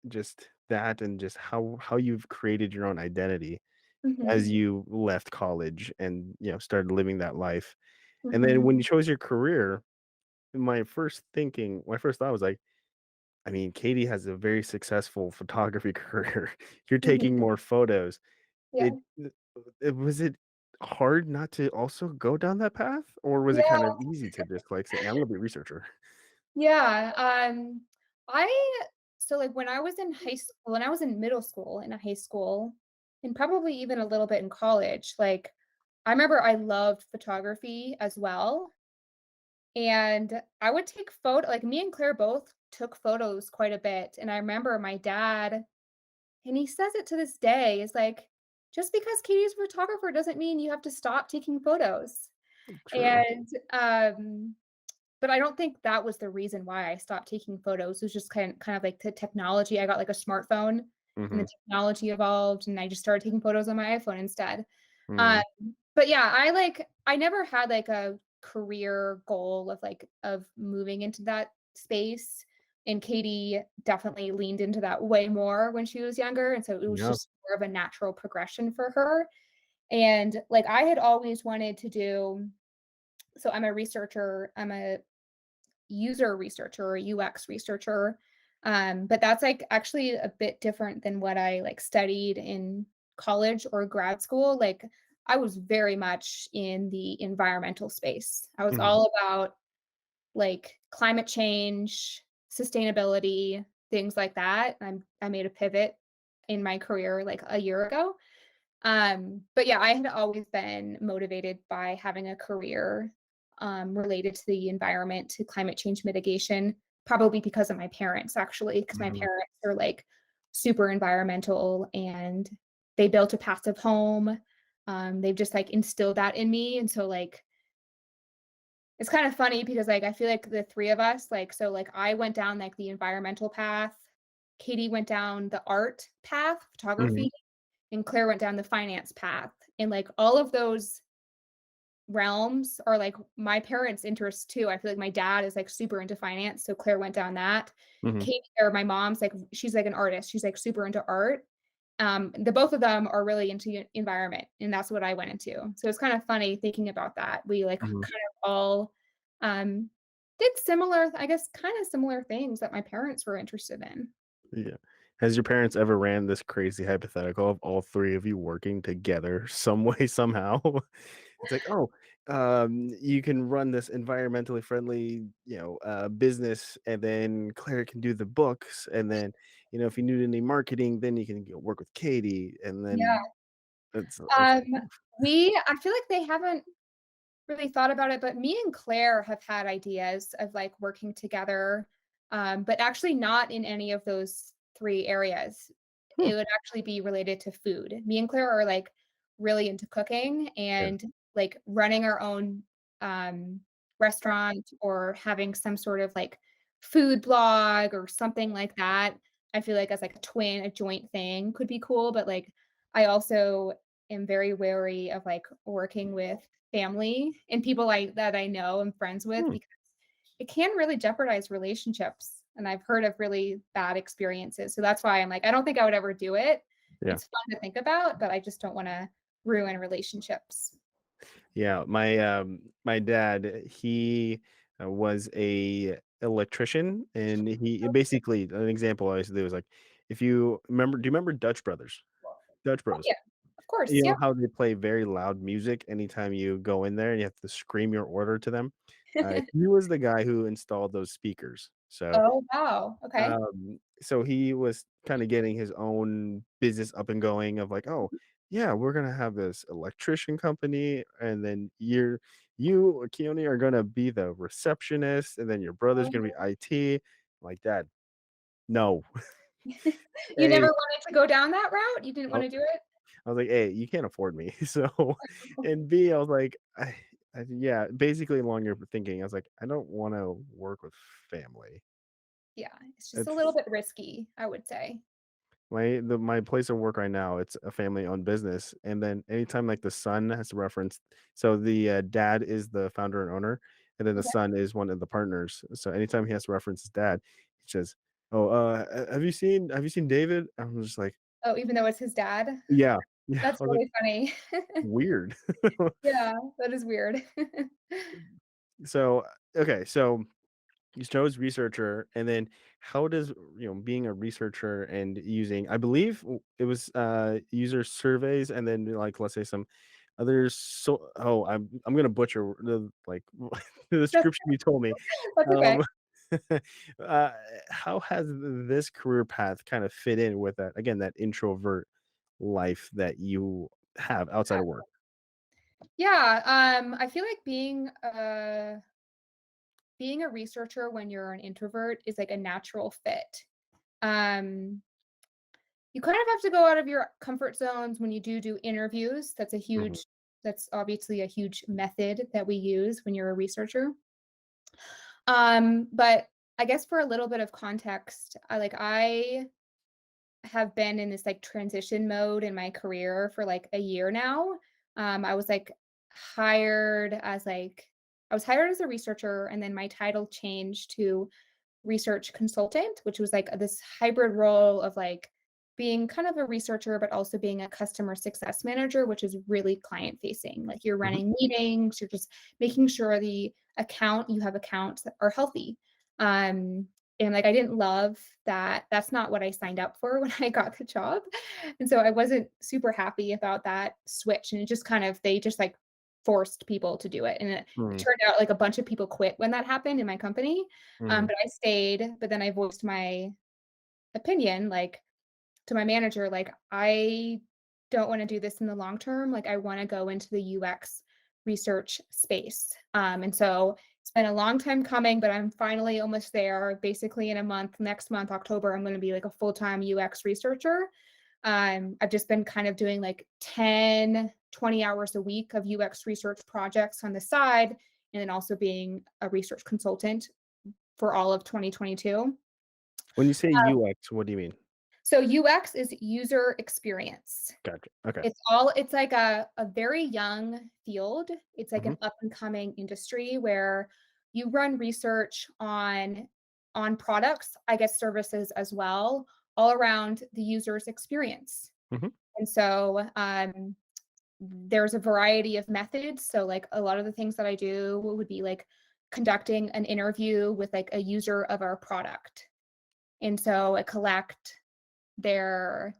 just that and just how you've created your own identity Mhm, as you left college and, started living that life. And then mhm. when you chose your career, my first thought was like, I mean, Katie has a very successful photography career. You're taking Mhm. more photos. Yeah. It was it hard not to also go down that path, or was it kind Yeah, of easy to just, like, say, "I'm gonna be a researcher?" yeah, I so, like, when I was in middle school and high school, and probably even a little bit in college, like, I remember I loved photography as well, and I would take photo like, me and Claire both took photos quite a bit, and I remember my dad and he says it to this day, is like, "Just because Katie's a photographer doesn't mean you have to stop taking photos." True. And, but I don't think that was the reason why I stopped taking photos. It was just kind of like the technology. I got, like, a smartphone, and the Mhm, technology evolved, and I just started taking photos on my iPhone instead. Um, mhm, but yeah, I never had, like, a career goal of, like of moving into that space, and Katie definitely leaned into that way more when she was younger, and so it was yeah, just more of a natural progression for her, and, like, I had always wanted to do so I'm a user researcher or UX researcher. But that's like actually a bit different than what I like studied in college or grad school. Like I was very much in the environmental space. I was mhm, all about like climate change, sustainability, things like that. I made a pivot in my career like a year ago. But yeah, I had always been motivated by having a career related to the environment, to climate change mitigation, probably because of my parents, actually, because my mhm, parents are like super environmental and they built a passive home. They've just like instilled that in me. And so, like, it's kind of funny because like I feel like the three of us, like, so like I went down like the environmental path, Katie went down the art path, mhm, photography, and Claire went down the finance path. And like all of those realms are like my parents' interests too. I feel like my dad is like super into finance, so Claire went down that. mhm, Kate or my mom's like she's like an artist. She's like super into art. The both of them are really into environment, and that's what I went into. So it's kind of funny thinking about that. We like mhm, kind of all um did similar, I guess, kind of similar things that my parents were interested in. yeah. Has your parents ever ran this crazy hypothetical of all 3 of you working together some way, somehow? It's like, "Oh, you can run this environmentally friendly, business, and then Claire can do the books, and then, if you need any marketing, then you can work with Katie," and Yeah. then it's Um, like, "Oof." I feel like they haven't really thought about it, but me and Claire have had ideas of like working together, but actually not in any of those 3 areas. Hmm, It would actually be related to food. Me and Claire are like really into cooking yeah, and like running our own um, restaurant or having some sort of like food blog or something like that. I feel like as like a joint thing could be cool, but like I also am very wary of like working with family and people that I know and friends with hmm, because it can really jeopardize relationships. And I've heard of really bad experiences. So that's why I'm like, I don't think I would ever do it. yeah. It's fun to think about, but I just don't want to ruin relationships. Yeah, my dad, he was a electrician, and he basically an example I used to do was like, if you remember, do you remember Dutch Brothers? Dutch Oh Bros. yeah, of course. You Yeah. know how they play very loud music anytime you go in there and you have to scream your order to them? He was the guy who installed those speakers. So Oh wow. Okay. so he was kinda getting his own business up and going of like, "Oh, yeah, we're gonna have this electrician company, and then you, Keoni, are gonna be the receptionist, and then your brother's gonna be Oh. IT." Like, "Dad, no." You never A, wanted to go down that route? You didn't I want to do it? I was like, "A, you can't afford me." So, and B, I was like, yeah, basically along your thinking, I was like, "I don't wanna work with family." Yeah, it's just a little It's bit risky, I would say. my place of work right now, it's a family-owned business, and then anytime, like, the son has to reference, so the, dad is the founder and owner, and then the Okay. son is one of the partners, so anytime he has to reference his dad, he says, "Oh, have you seen David?" I'm just like, Oh, even though it's his dad? "Yeah." Yeah, That's I was like, really funny. "Weird." Yeah, that is weird. So, okay, so you chose researcher, and then how does, being a researcher and using, I believe it was user surveys, and then like let's say some others, so I'm gonna butcher the like the That's description you told me. that's okay. Um uh how has this career path kind of fit in with that, again, that introvert life that you have outside of work? Yeah, I feel like being a researcher when you're an introvert is like a natural fit. Um, you kind of have to go out of your comfort zones when you do interviews. Mhm. That's obviously a huge method that we use when you're a researcher. But I guess for a little bit of context, I have been in this like transition mode in my career for like a year now. I was like hired as like I was hired as a researcher and then my title changed to research consultant, which was like this hybrid role of like being kind of a researcher, but also being a customer success manager, which is really client facing. Like you're Mhm. running meetings, you're just making sure you have accounts that are healthy. Um, and like I didn't love that. That's not what I signed up for when I got the job. And so I wasn't super happy about that switch. And it just kind of, they just like forced people to do it. And it Mhm. turned out like a bunch of people quit when that happened in my company. Mhm. But I stayed, but then I voiced my opinion, like, to my manager, like, "I don't wanna do this in the long term, like, I wanna go into the UX research space." And so it's been a long time coming, but I'm finally almost there. Basically, in a month, next month, October, I'm gonna be, like, a full-time UX researcher. I've just been kind of doing, like, 10, 20 hours a week of UX research projects on the side, and then also being a research consultant for all of 2022. When you say UX, what do you mean? So UX is user experience. Gotcha. Okay. It's like a very young field. It's like Mhm. an up and coming industry where you run research on products, I guess services as well, all around the user's experience. Mhm. And so there's a variety of methods. So like a lot of the things that I do would be like conducting an interview with like a user of our product. And so I collect their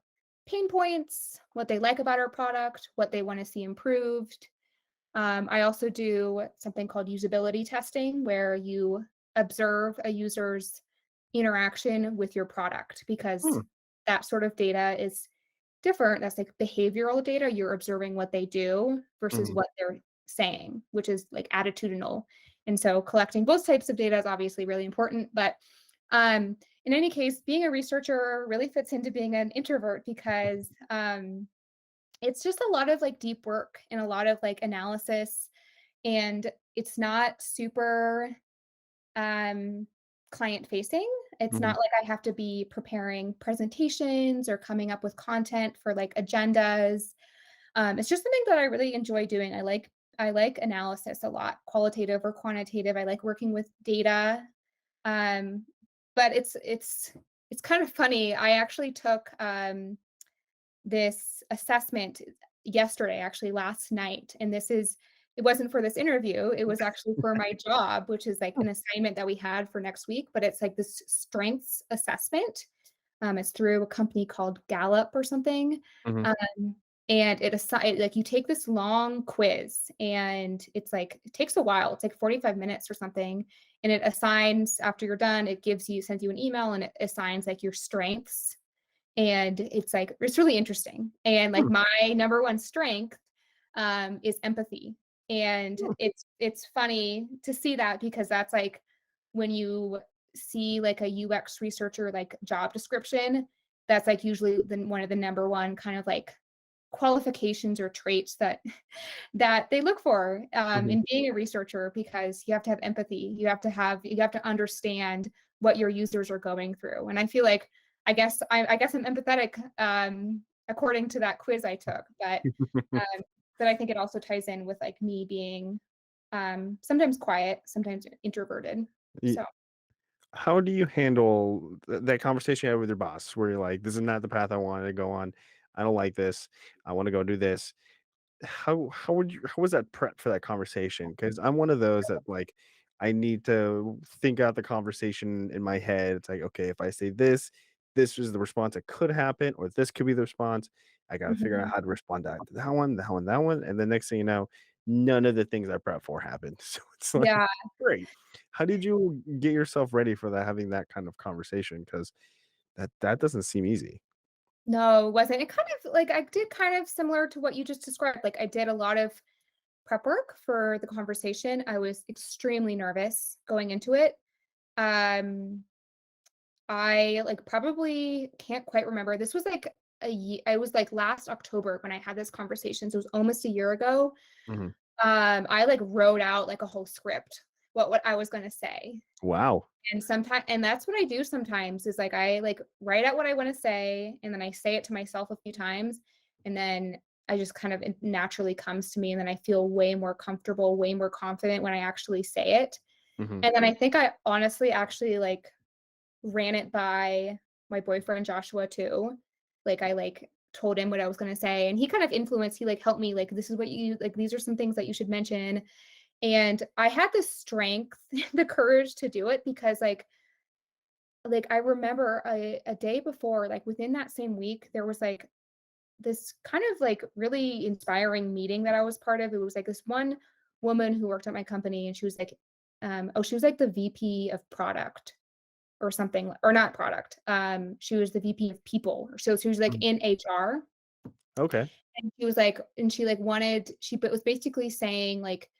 pain points, what they like about our product, what they want to see improved. I also do something called usability testing, where you observe a user's interaction with your product because Hmm. that sort of data is different. That's like behavioral data. You're observing what they do versus Mhm. what they're saying, which is like attitudinal. And so collecting both types of data is obviously really important. But in any case, being a researcher really fits into being an introvert because it's just a lot of like deep work and a lot of like analysis, and it's not super um, client facing. It's Mhm. not like I have to be preparing presentations or coming up with content for like agendas. It's just something that I really enjoy doing. I like analysis a lot, qualitative or quantitative. I like working with data. Um, but it's kind of funny. I actually took this assessment yesterday, actually last night, and it wasn't for this interview, it was actually for my job, which is like an assignment that we had for next week, but it's like this strengths assessment. It's through a company called Gallup or something. Mhm. Um, and like you take this long quiz, and it takes a while. It's like 45 minutes or something. And it assigns, after you're done, sends you an email, and it assigns like your strengths, and it's really interesting. And like Hmm. my number one strength is empathy. And Hmm. it's funny to see that because that's like when you see like a UX researcher like job description, that's like usually one of the number one kind of like qualifications or traits that they look for Mhm. in being a researcher, because you have to have empathy. You have to understand what your users are going through. And I feel like I guess I'm empathetic according to that quiz I took, but I think it also ties in with like me being sometimes quiet, sometimes introverted. Y So How do you handle that conversation you had with your boss where you're like, "This is not the path I wanted to go on. I don't like this. I wanna go do this." How was that prep for that conversation? Because 'Cause I'm one of those that, like, I need to think out the conversation in my head. It's like, "Okay, if I say this, this is the response that could happen, or this could be the response. I gotta figure out mhm. how to respond to that one, that one, that one," and the next thing you know, none of the things I prepped for happened. So it's like, Yeah. great. How did you get yourself ready for that having that kind of conversation? Because that doesn't seem easy. No, it wasn't. It kind of like I did kind of similar to what you just described. Like I did a lot of prep work for the conversation. I was extremely nervous going into it. Um, I like probably can't quite remember. This was like I was like last October when I had this conversation. So it was almost a year ago. Mhm. I like wrote out like a whole script, what I was gonna say. Wow. And that's what I do sometimes is like I like write out what I want to say, and then I say it to myself a few times, and then I just kind of it naturally comes to me, and then I feel way more comfortable, way more confident when I actually say it. Mhm. And then I think I honestly actually like ran it by my boyfriend Joshua too. Like I like told him what I was going to say, and he kind of influenced, he like helped me like this is what you like, these are some things that you should mention. And I had the strength, the courage to do it because like I remember a day before, like within that same week, there was like this kind of like really inspiring meeting that I was part of. It was like this one woman who worked at my company, and she was like, she was like the VP of product or something, or not product. She was the VP of people. So she was like Mhm. in HR. Okay. And she was like, and she like wanted, she but was basically saying like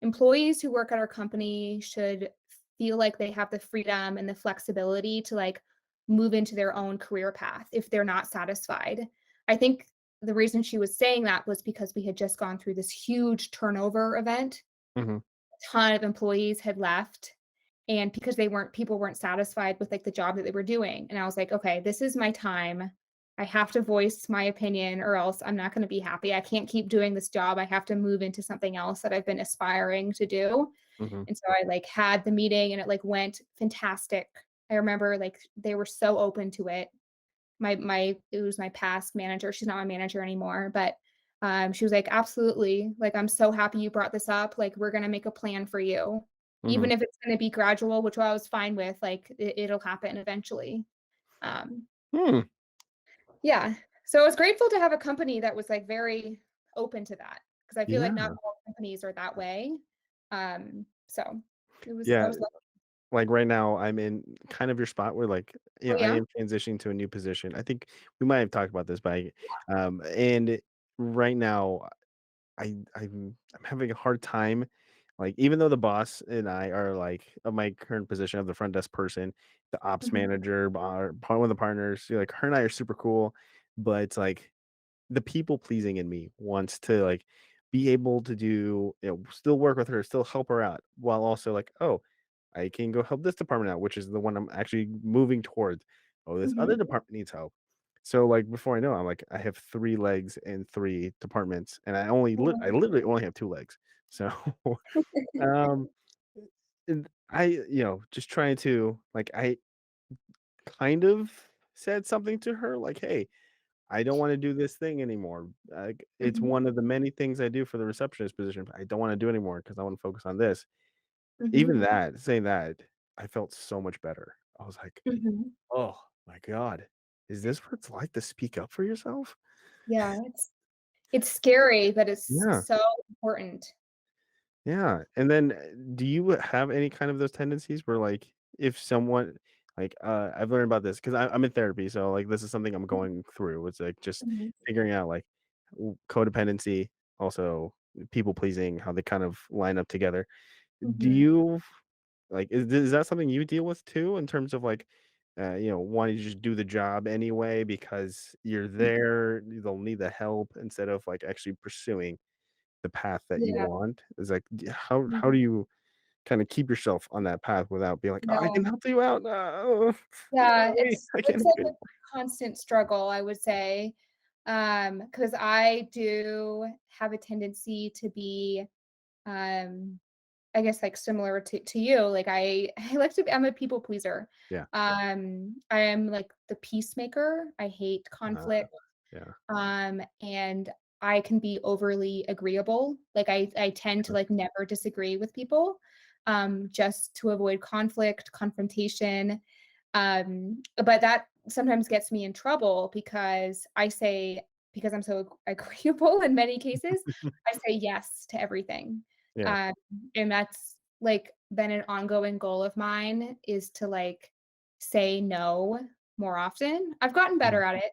employees who work at our company should feel like they have the freedom and the flexibility to like move into their own career path if they're not satisfied. I think the reason she was saying that was because we had just gone through this huge turnover event. Mhm. A ton of employees had left, and because people weren't satisfied with like the job that they were doing. And I was like, okay, this is my time. I have to voice my opinion or else I'm not going to be happy. I can't keep doing this job. I have to move into something else that I've been aspiring to do. Mhm. And so I like had the meeting, and it like went fantastic. I remember like they were so open to it. My it was my past manager. She's not my manager anymore, but she was like, absolutely. Like, I'm so happy you brought this up. Like, we're gonna make a plan for you. Mhm. Even if it's gonna be gradual, which I was fine with, like it'll happen eventually. Um, Hmm. yeah. So I was grateful to have a company that was like very open to that. because I feel like not Yeah. all companies are that way. So it was I Yeah. was lucky. Like right now, I'm in kind of your spot where like, Oh, I yeah? am transitioning to a new position. I think we might have talked about this, but and right now I'm having a hard time. Like even though the boss and I are like of my current position of the front desk person, the ops Mhm, manager, one of the partners, like her and I are super cool, but it's like the people pleasing in me wants to like be able to do, still work with her, still help her out while also like, oh, I can go help this department out, which is the one I'm actually moving towards. Oh, this other mhm. department needs help. So like before I know, I'm like I have three legs in three departments, and I Oh. literally only have two legs. So um, and I just trying to like I kind of said something to her like, hey, I don't want to do this thing anymore. Like it's Mhm, one of the many things I do for the receptionist position. But I don't want to do anymore because I want to focus on this. Even mhm, that, saying that, I felt so much better. I was like, mhm. "Oh my god. Is this what it's like to speak up for yourself?" Yeah, it's scary, but it's Yeah, so important. yeah, and then, do you have any kind of those tendencies where, like, if someone like, I've learned about this 'cause I'm in therapy, so, like, this is something I'm Mhm, going through. It's, like, just mhm, figuring out, like, codependency, also people pleasing, how they kind of line up together. Do mhm, you like, is that something you deal with too in terms of, like, wanting to just do the job anyway because you're mhm. there, they'll need the help instead of, like, actually pursuing the path that you Yeah, want? Is like, how mhm. do you kinda keep yourself on that path without being like, "Oh, I Yeah, can help you out, no, yeah, wait, I it's can't like do a it." constant struggle, I would say, because I do have a tendency to be, um I guess, like, similar to you, like, I like to be I'm a people pleaser. Yeah, I am, like, the peacemaker. I hate uh, conflict, yeah, and I can be overly agreeable. Like, I tend to, okay, like, never disagree with people, just to avoid conflict, confrontation, but that sometimes gets me in trouble because I'm so agreeable in many cases, I say yes to everything. yeah, Um, and that's like been an ongoing goal of mine is to like say no more often. I've gotten mhm, better at it.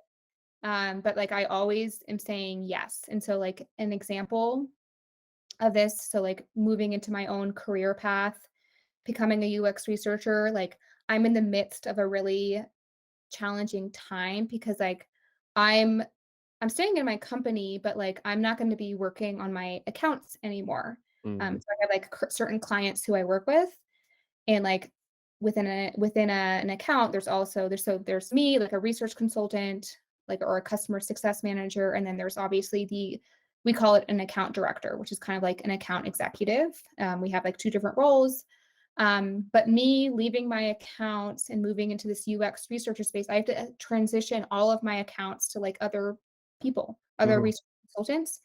But like I always am saying yes. And so like an example of this, so like moving into my own career path, becoming a UX researcher, like I'm in the midst of a really challenging time because like I'm I'm staying in my company, but like I'm not going to be working on my accounts anymore. mhm, So I have like certain clients who I work with, and like an account, there's me, like a research consultant, like or a customer success manager, and then there's obviously the we call it an account director, which is kind of like an account executive. We have like two different roles. But me leaving my accounts and moving into this UX researcher space, I have to transition all of my accounts to like other people, other mhm, research consultants.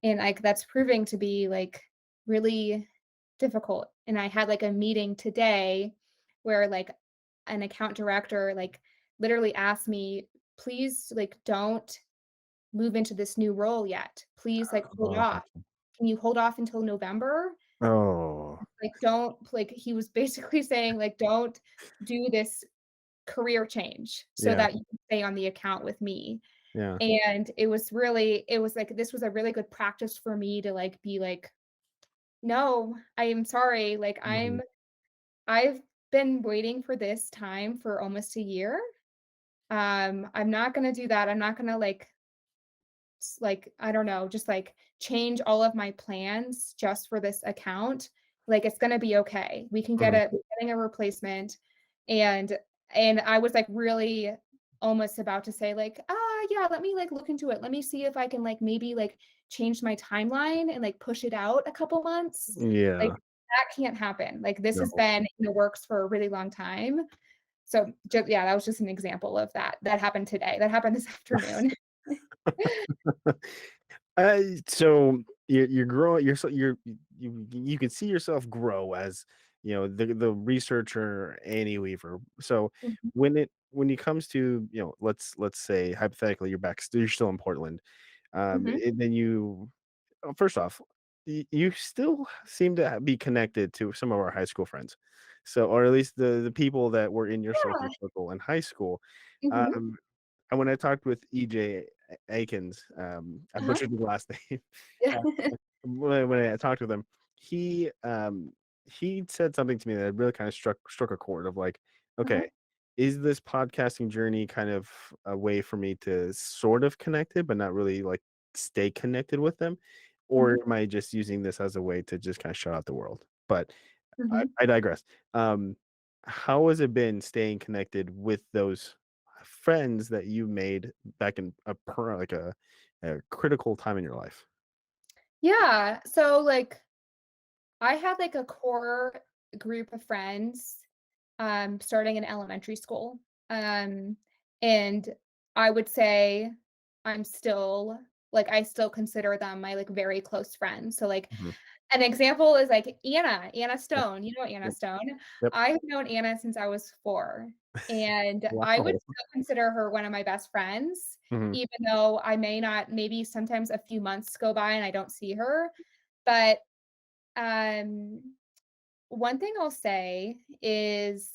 And like that's proving to be like really difficult. And I had like a meeting today where like an account director like literally asked me, please like don't move into this new role yet. Please like hold oh, off. Can you hold off until November? oh, Like, don't like, he was basically saying, like, "Don't do this career change so yeah, that you can stay on the account with me." yeah, And it was like, this was a really good practice for me to, like, be like, "No, I am sorry, like, mhm, I've been waiting for this time for almost a year. I'm not gonna do that. I'm not gonna, like, I don't know, just, like, change all of my plans just for this account. Like, it's gonna be okay. mhm, We're getting a replacement." And and I was, like, really almost about to say, like, "Ah, yeah, let me, like, look into it. Let me see if I can, like, maybe, like, change my timeline and, like, push it out a couple months." Like, yeah, that can't happen. Like, this has no. been in the works for a really long time. So, yeah, that was just an example of that. That happened today. That happened this afternoon. So you're growing. You can see yourself grow as the researcher Annie Weaver. So Mhm, when it comes to let's say hypothetically you're still in Portland, mhm, and then you first off, you still seem to be connected to some of our high school friends. So, or at least the people that were in your social Yeah. circle in high school. Mhm. Um, and when I talked with EJ Akins, I Uh-huh. butchered the last name. Yeah. Uh, when I talked with him, he he said something to me that really kind of struck a chord of like, Uh-huh. okay, is this podcasting journey kind of a way for me to sort of connect it, but not really like stay connected with them? Or Mhm. am I just using this as a way to just kind of shut out the world? But Mhm. I digress. Um, how has it been staying connected with those friends that you made back in a critical time in your life? Yeah. So, like, I had, like, a core group of friends, starting in elementary school, um, and I would say I'm still I still consider them my, like, very close friends. So, like, Mhm. an example is, like, Anna Yep, Stone. You know Anna yep, Stone. yep. I have known Anna since I was 4, and I would Wow. still consider her one of my best friends, Mhm, even though I may not maybe sometimes a few months go by and I don't see her. But, um, one thing I'll say is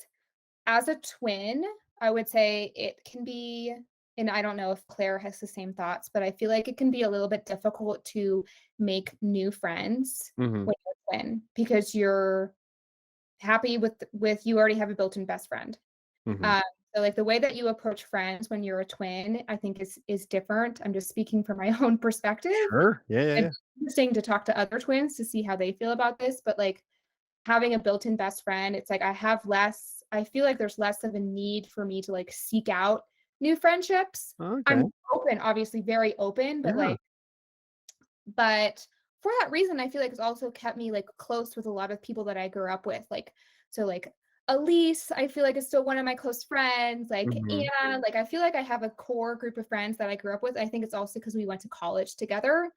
as a twin, I would say it can be and I don't know if Claire has the same thoughts, but I feel like it can be a little bit difficult to make new friends mhm, when you're a twin because you're happy with you already have a built-in best friend. mhm. Um, so, like, the way that you approach friends when you're a twin, I think is different. I'm just speaking from my own perspective. Sure. Yeah, yeah, It's yeah. interesting to talk to other twins to see how they feel about this, but, like, having a built-in best friend, it's like I feel like there's less of a need for me to, like, seek out new friendships. Okay. I'm open, obviously very open, Yeah. but for that reason, I feel like it's also kept me, like, close with a lot of people that I grew up with, like so, like, Elise, I feel like is still one of my close friends, like, Mhm. Anna, like, I feel like I have a core group of friends that I grew up with. I think it's also because we went to college together.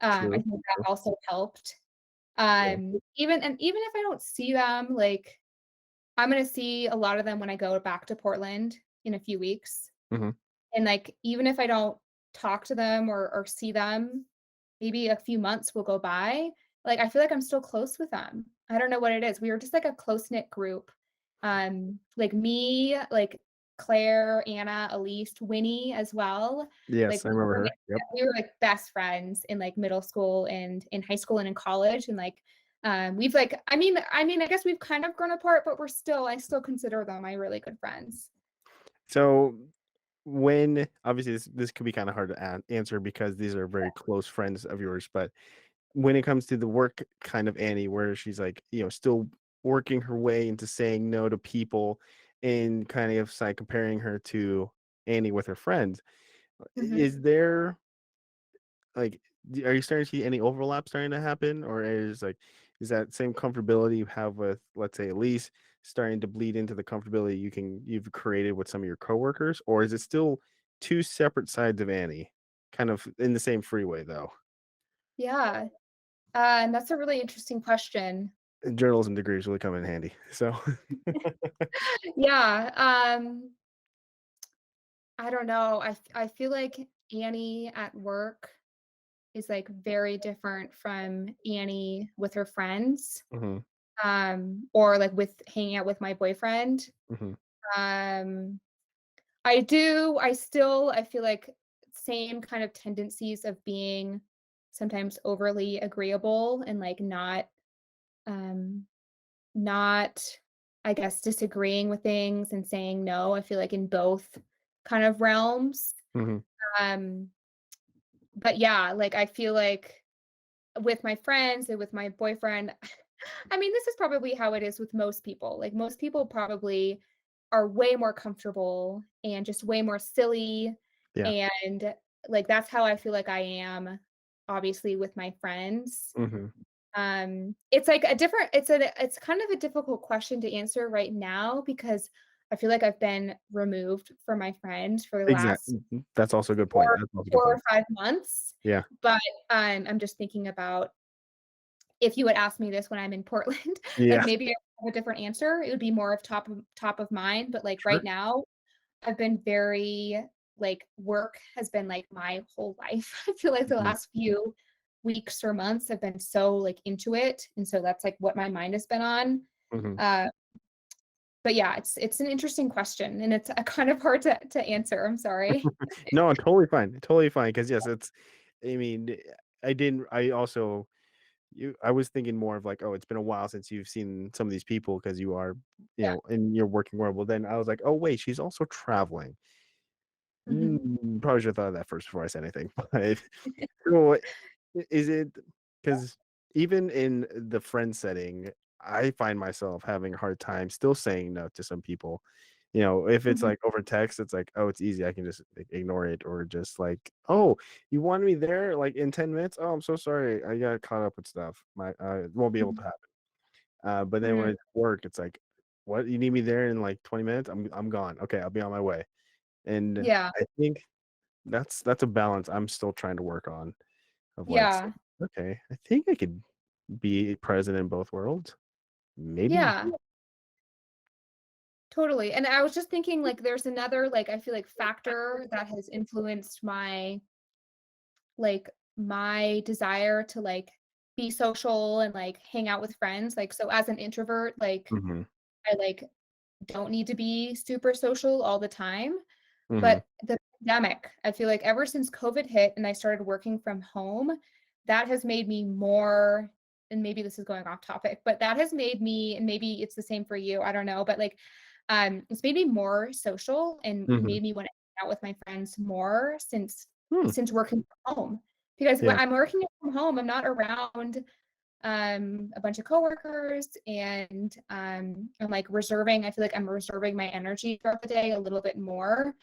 I True, think that true. also helped. Yeah. Even if I don't see them, like, I'm gonna see a lot of them when I go back to Portland in a few weeks. Mhm. And, like, even if I don't talk to them or see them, maybe a few months will go by, like, I feel like I'm still close with them. I don't know what it is. We were just, like, a close-knit group. Like, me, like, Claire, Anna, Elise, Winnie as well. Like, Yes, I remember her. like Yep. we were, like, best friends in, like, middle school and in high school and in college, and, like, we've, like I guess we've kind of grown apart, but I still consider them my really good friends. So, when obviously this could be kinda hard to answer because these are very close friends of yours, but when it comes to the work kind of Annie, where she's like, still working her way into saying no to people and kind of like comparing her to Annie with her friends, Mhm. is there like, are you starting to see any overlap starting to happen, or is that same comfortability you have with, let's say, Elise, starting to bleed into the comfortability you've created with some of your coworkers, or is it still two separate sides of Annie, kind of in the same freeway though? Yeah. And that's a really interesting question. Journalism degrees really come in handy. So, Yeah, I don't know. I feel like Annie at work is, like, very different from Annie with her friends, mhm, or, like, with hanging out with my boyfriend. mhm, Um, I feel like same kind of tendencies of being sometimes overly agreeable and, like, um not, I guess, disagreeing with things and saying no. I feel like in both kind of realms. mhm. Um, but yeah, like I feel like with my friends and with my boyfriend, I mean, this is probably how it is with most people. Like most people probably are way more comfortable and just way more silly. Yeah, And like that's how I feel like I am, obviously, with my friends. mhm. It's like it's kind of a difficult question to answer right now because I feel like I've been removed from my friends for the last Exactly. That's also a good point. 4 That's also a good 4 or point. 5 months, Yeah. but, I'm just thinking about if you had asked me this when I'm in Portland, like, Yeah. maybe I have a different answer, it would be more of top of mind, but, like, right Sure. now, I've been very like, work has been, like, my whole life. I feel like the Mhm. last few weeks or months I've been so like into it, and so that's like what my mind has been on. Mhm. Uh, but yeah, it's an interesting question, and it's kind of hard to answer. I'm sorry. No, totally fine. Because yes, it's. I mean, I didn't. I also. I was thinking more of like, oh, it's been a while since you've seen some of these people because you are, Yeah. in your working world. Well, then I was like, oh wait, she's also traveling. Mhm. Probably should have thought of that first before I said anything. But so, is it because even in the friend setting, I find myself having a hard time still saying no to some people. If it's Mhm. like over text, it's like, oh, it's easy. I can just ignore it, or just like, oh, you wanted me there like in 10 minutes. Oh, I'm so sorry. I got caught up with stuff. It won't be able to Mhm. happen. But then when Mhm. it's work, it's like, what? You need me there in like 20 minutes? I'm gone. Okay, I'll be on my way. And Yeah. I think that's a balance I'm still trying to work on of like, Yeah. okay, I think I could be present in both worlds. Maybe. Yeah. Totally. And I was just thinking like there's another like I feel like factor that has influenced my desire to like be social and like hang out with friends. Like so as an introvert, like Mhm. I like don't need to be super social all the time. Mhm. But the pandemic, I feel like ever since COVID hit and I started working from home, that has made me more, and maybe this is going off topic, but that has made me, and maybe it's the same for you, I don't know, but like it's made me more social and Mhm. made me want to hang out with my friends more Hmm. since working from home. Because when Yeah. I'm working from home, I'm not around a bunch of coworkers and I'm like reserving, I feel like I'm reserving my energy throughout the day a little bit more.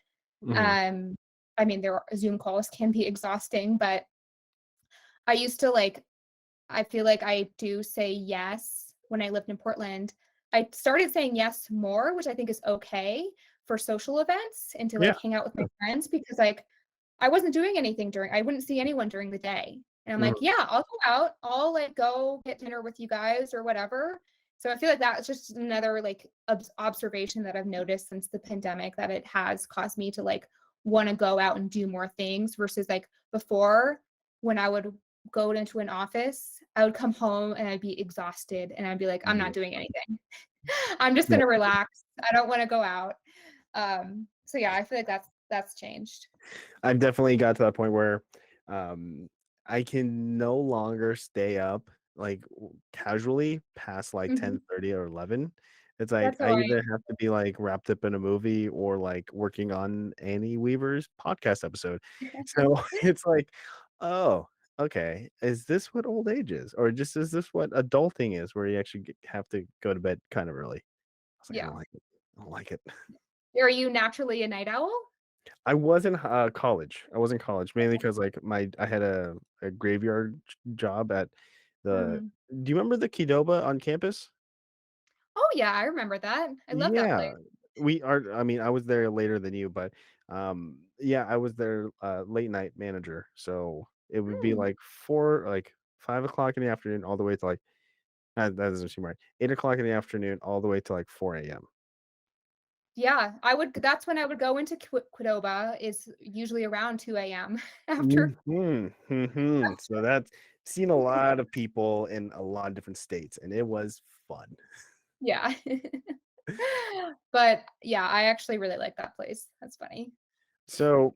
Mhm. um, I mean, Zoom calls can be exhausting, but I used to like I feel like I do say yes when I lived in Portland. I started saying yes more, which I think is okay for social events and to Yeah. like hang out with my friends because like I wasn't doing anything I wouldn't see anyone during the day. And I'm like, Mhm. yeah, I'll go out. I'll like go get dinner with you guys or whatever. So I feel like that's just another like observation that I've noticed since the pandemic that it has caused me to like want to go out and do more things versus like before when I would go into an office, I would come home and I'd be exhausted and I'd be like, I'm not Mhm. doing anything. I'm just Yeah. gonna relax. I don't want to go out. So yeah, I feel like that's changed. I've definitely got to that point where um I can no longer stay up like casually past like Mhm. 10:30 or 11. It's like That's I how I either have to be like wrapped up in a movie or like working on Annie Weaver's podcast episode. So it's like, oh, okay. Is this what old age is? Or just is this what adulting is where you actually have to go to bed kind of early? I was like, I yeah. don't like it. I don't like it. Are you naturally a night owl? I was in, college. I was in college mainly Okay. because like, I had a graveyard job at the Mhm. do you remember the Qdoba on campus? Oh, yeah, I remember that. I love that Yeah. place. I mean, I was there later than you, but, yeah, I was their, late night manager, so it would be, Mm. like, 5 o'clock in the afternoon all the way to, like that doesn't seem right, 8 o'clock in the afternoon all the way to, like, 4 AM. Yeah, that's when I would go into Qdoba is usually around 2 AM after. Mhm, mhm, so that's seen a lot of people in a lot of different states, and it was fun. Yeah. But, yeah, I actually really like that place. That's funny. So,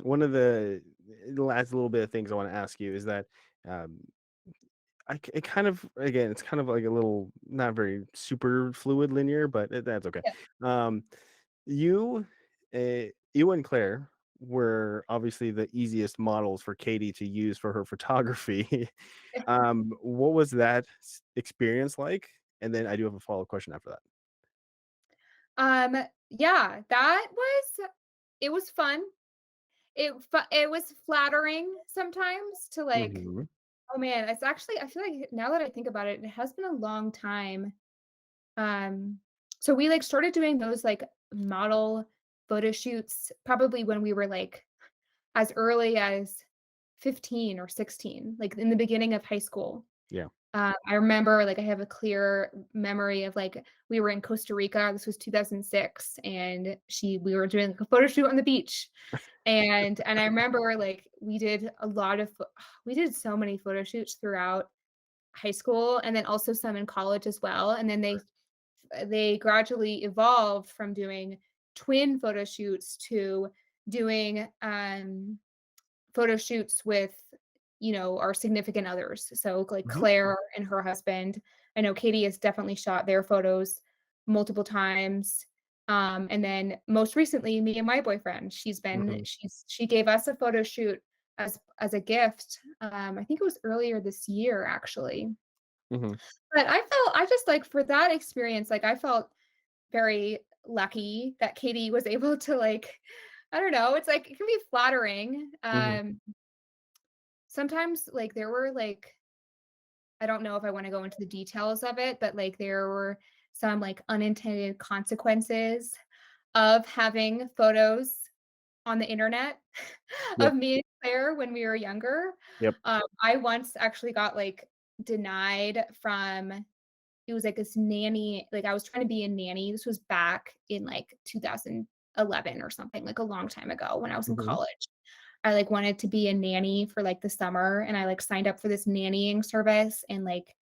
one of the last little bit of things I wanna ask you is that, um, it kind of again, it's kind of like a little not very super fluid linear, but that's okay. Yeah. Um, you, you and Claire were obviously the easiest models for Katie to use for her photography. What was that experience like? And then I do have a follow-up question after that. Yeah, that was it was fun. It was flattering sometimes to, like, Mhm. oh, man, it's actually I feel like now that I think about it, it has been a long time. Um, so we, like, started doing those, like, model photo shoots probably when we were, like, as early as 15 or 16, like, in the beginning of high school. Yeah. I remember, like, I have a clear memory of, like, we were in Costa Rica, this was 2006, and we were doing, like, a photo shoot on the beach, and I remember, like, we did so many photo shoots throughout high school, and then also some in college as well, and then they gradually evolved from doing twin photo shoots to doing, photo shoots with, our significant others. So like Mhm, Claire and her husband. I know Katie has definitely shot their photos multiple times. And then most recently, me and my boyfriend, mhm, she gave us a photo shoot as a gift. I think it was earlier this year actually. mhm, But I just like for that experience, like I felt very lucky that Katie was able to like, I don't know, it's like it can be flattering. mhm, Sometimes, like, there were, like I don't know if I wanna go into the details of it, but, like, there were some, like, unintended consequences of having photos on the internet yep, of me and Claire when we were younger. yep, I once actually got, like, denied from it was, like, this nanny like, I was trying to be a nanny. This was back in, like, 2011 or something, like, a long time ago when I was in mhm, college. I, like, wanted to be a nanny for, like, the summer, and I, like, signed up for this nannying service, and, like,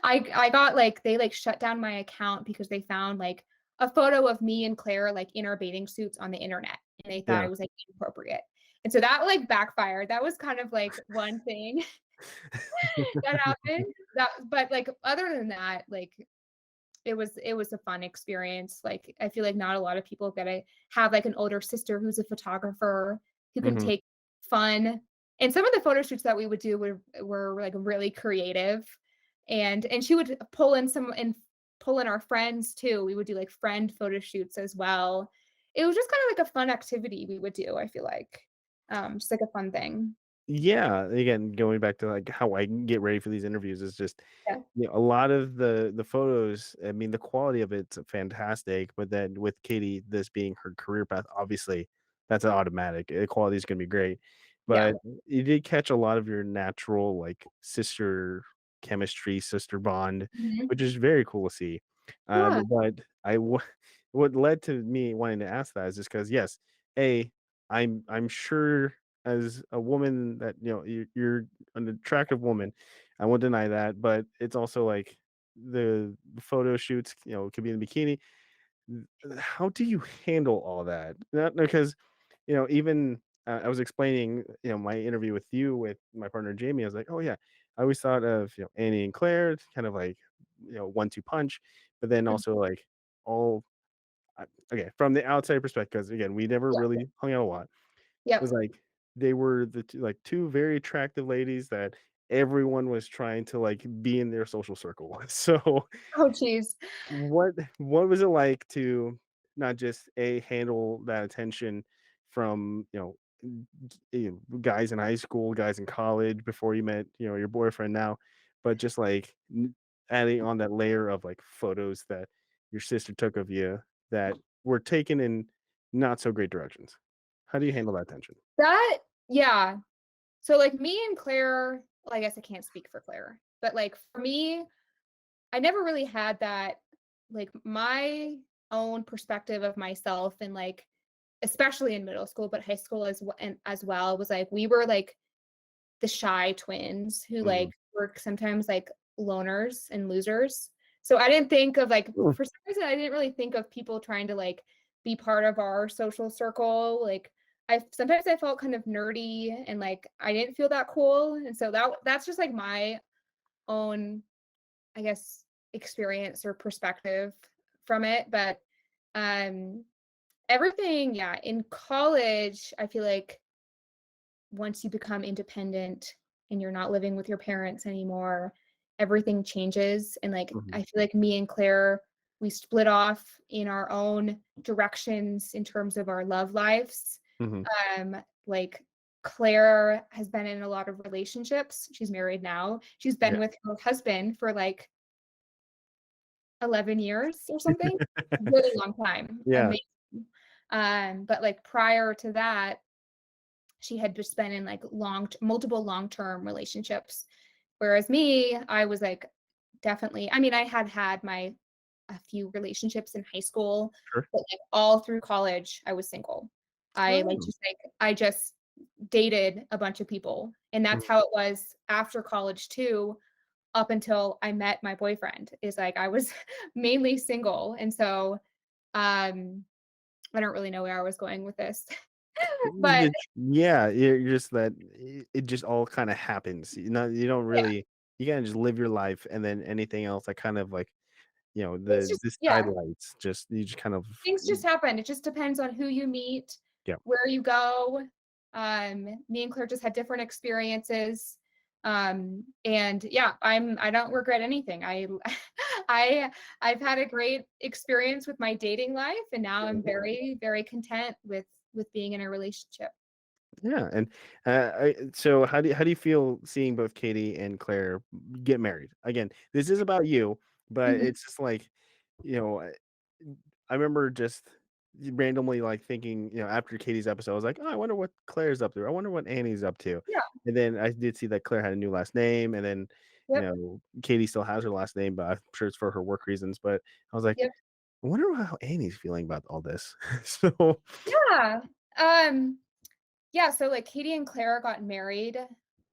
I got, like they, like, shut down my account because they found, like, a photo of me and Claire, like, in our bathing suits on the internet, and they thought yeah. it was, like, inappropriate. And so that, like, backfired. That was kind of, like, one thing that happened. But, like, other than that, like, it was a fun experience, like, I feel like not a lot of people get to have, like, an older sister who's a photographer who can Mhm, take fun and some of the photo shoots that we would do were, like, really creative, and she would pull in our friends too, we would do, like, friend photo shoots as well. It was just kinda like a fun activity we would do, I feel like, just like a fun thing. yeah, again, going back to, like, how I get ready for these interviews is just, Yeah. a lot of the photos, I mean, the quality of it's fantastic, but then with Katie, this being her career path, obviously, that's an automatic, the quality is gonna be great, Yeah. but you did catch a lot of your natural, like, sister chemistry, sister bond, Mhm. which is very cool to see, Yeah. but what led to me wanting to ask that is just because yes, A, I'm sure as a woman that, you're an attractive woman, I won't deny that, but it's also like the photo shoots, could be in a bikini. How do you handle all that? Not because, even I was explaining, my interview with you with my partner Jamie. I was like, oh yeah, I always thought of Annie and Claire, it's kind of like 1-2 punch, but then Mhm. also like all okay from the outside perspective. Because again, we never Yeah. really hung out a lot was Yep. like they were the two very attractive ladies that everyone was trying to, like, be in their social circle. So, Oh, geez. what was it like to not just, A, handle that attention from, guys in high school, guys in college before you met, your boyfriend now, but just, like, adding on that layer of, like, photos that your sister took of you that were taken in not so great directions. How do you handle that tension? That yeah. So, like, me and Claire well, I guess I can't speak for Claire, but, like, for me, I never really had that like, my own perspective of myself and, like, especially in middle school, but high school as well, was, like, we were, like, the shy twins who, like, Mhm. were sometimes, like, loners and losers. So I didn't think of, like Mm, for some reason, I didn't really think of people trying to, like, be part of our social circle, like, I felt kind of nerdy and, like, I didn't feel that cool, and so that's just, like, my own, I guess, experience or perspective from it, but, um, everything yeah, in college, I feel like once you become independent and you're not living with your parents anymore, everything changes. And like, mhm, I feel like me and Claire, we split off in our own directions in terms of our love lives. mhm. Like Claire has been in a lot of relationships. She's married now. She's been Yeah. with her husband for like 11 years or something. Really long time. Yeah. Amazing. But like prior to that, she had just been in like multiple long-term relationships Whereas me, I was like definitely, I mean, I had had my a few relationships in high school, Sure. but like all through college, I was single. Oh. I just dated a bunch of people. And that's Mhm. how it was after college too, up until I met my boyfriend. Is like I was mainly single. And so I don't really know where I was going with this. But Yeah, you're just that it just all kind of happens. You don't yeah, really you gotta just live your life, and then anything else that kind of like it's just the yeah, sidelights just you just kind of things just happen. It just depends on who you meet, yeah. where you go. Me and Claire just had different experiences. And yeah, I don't regret anything. I I've had a great experience with my dating life, and now I'm very, very content with being in a relationship. Yeah, and so how do you feel seeing both Katie and Claire get married? Again, this is about you, but Mhm. it's just like, you know, I remember just randomly like thinking, after Katie's episode, I was like, oh, I wonder what Claire's up to. I wonder what Annie's up to. Yeah. And then I did see that Claire had a new last name, and then Yep. Katie still has her last name, but I'm sure it's for her work reasons. But I was like, Yep. I wonder how Annie's feeling about all this. So, Yeah. Um, yeah, so like Katie and Claire got married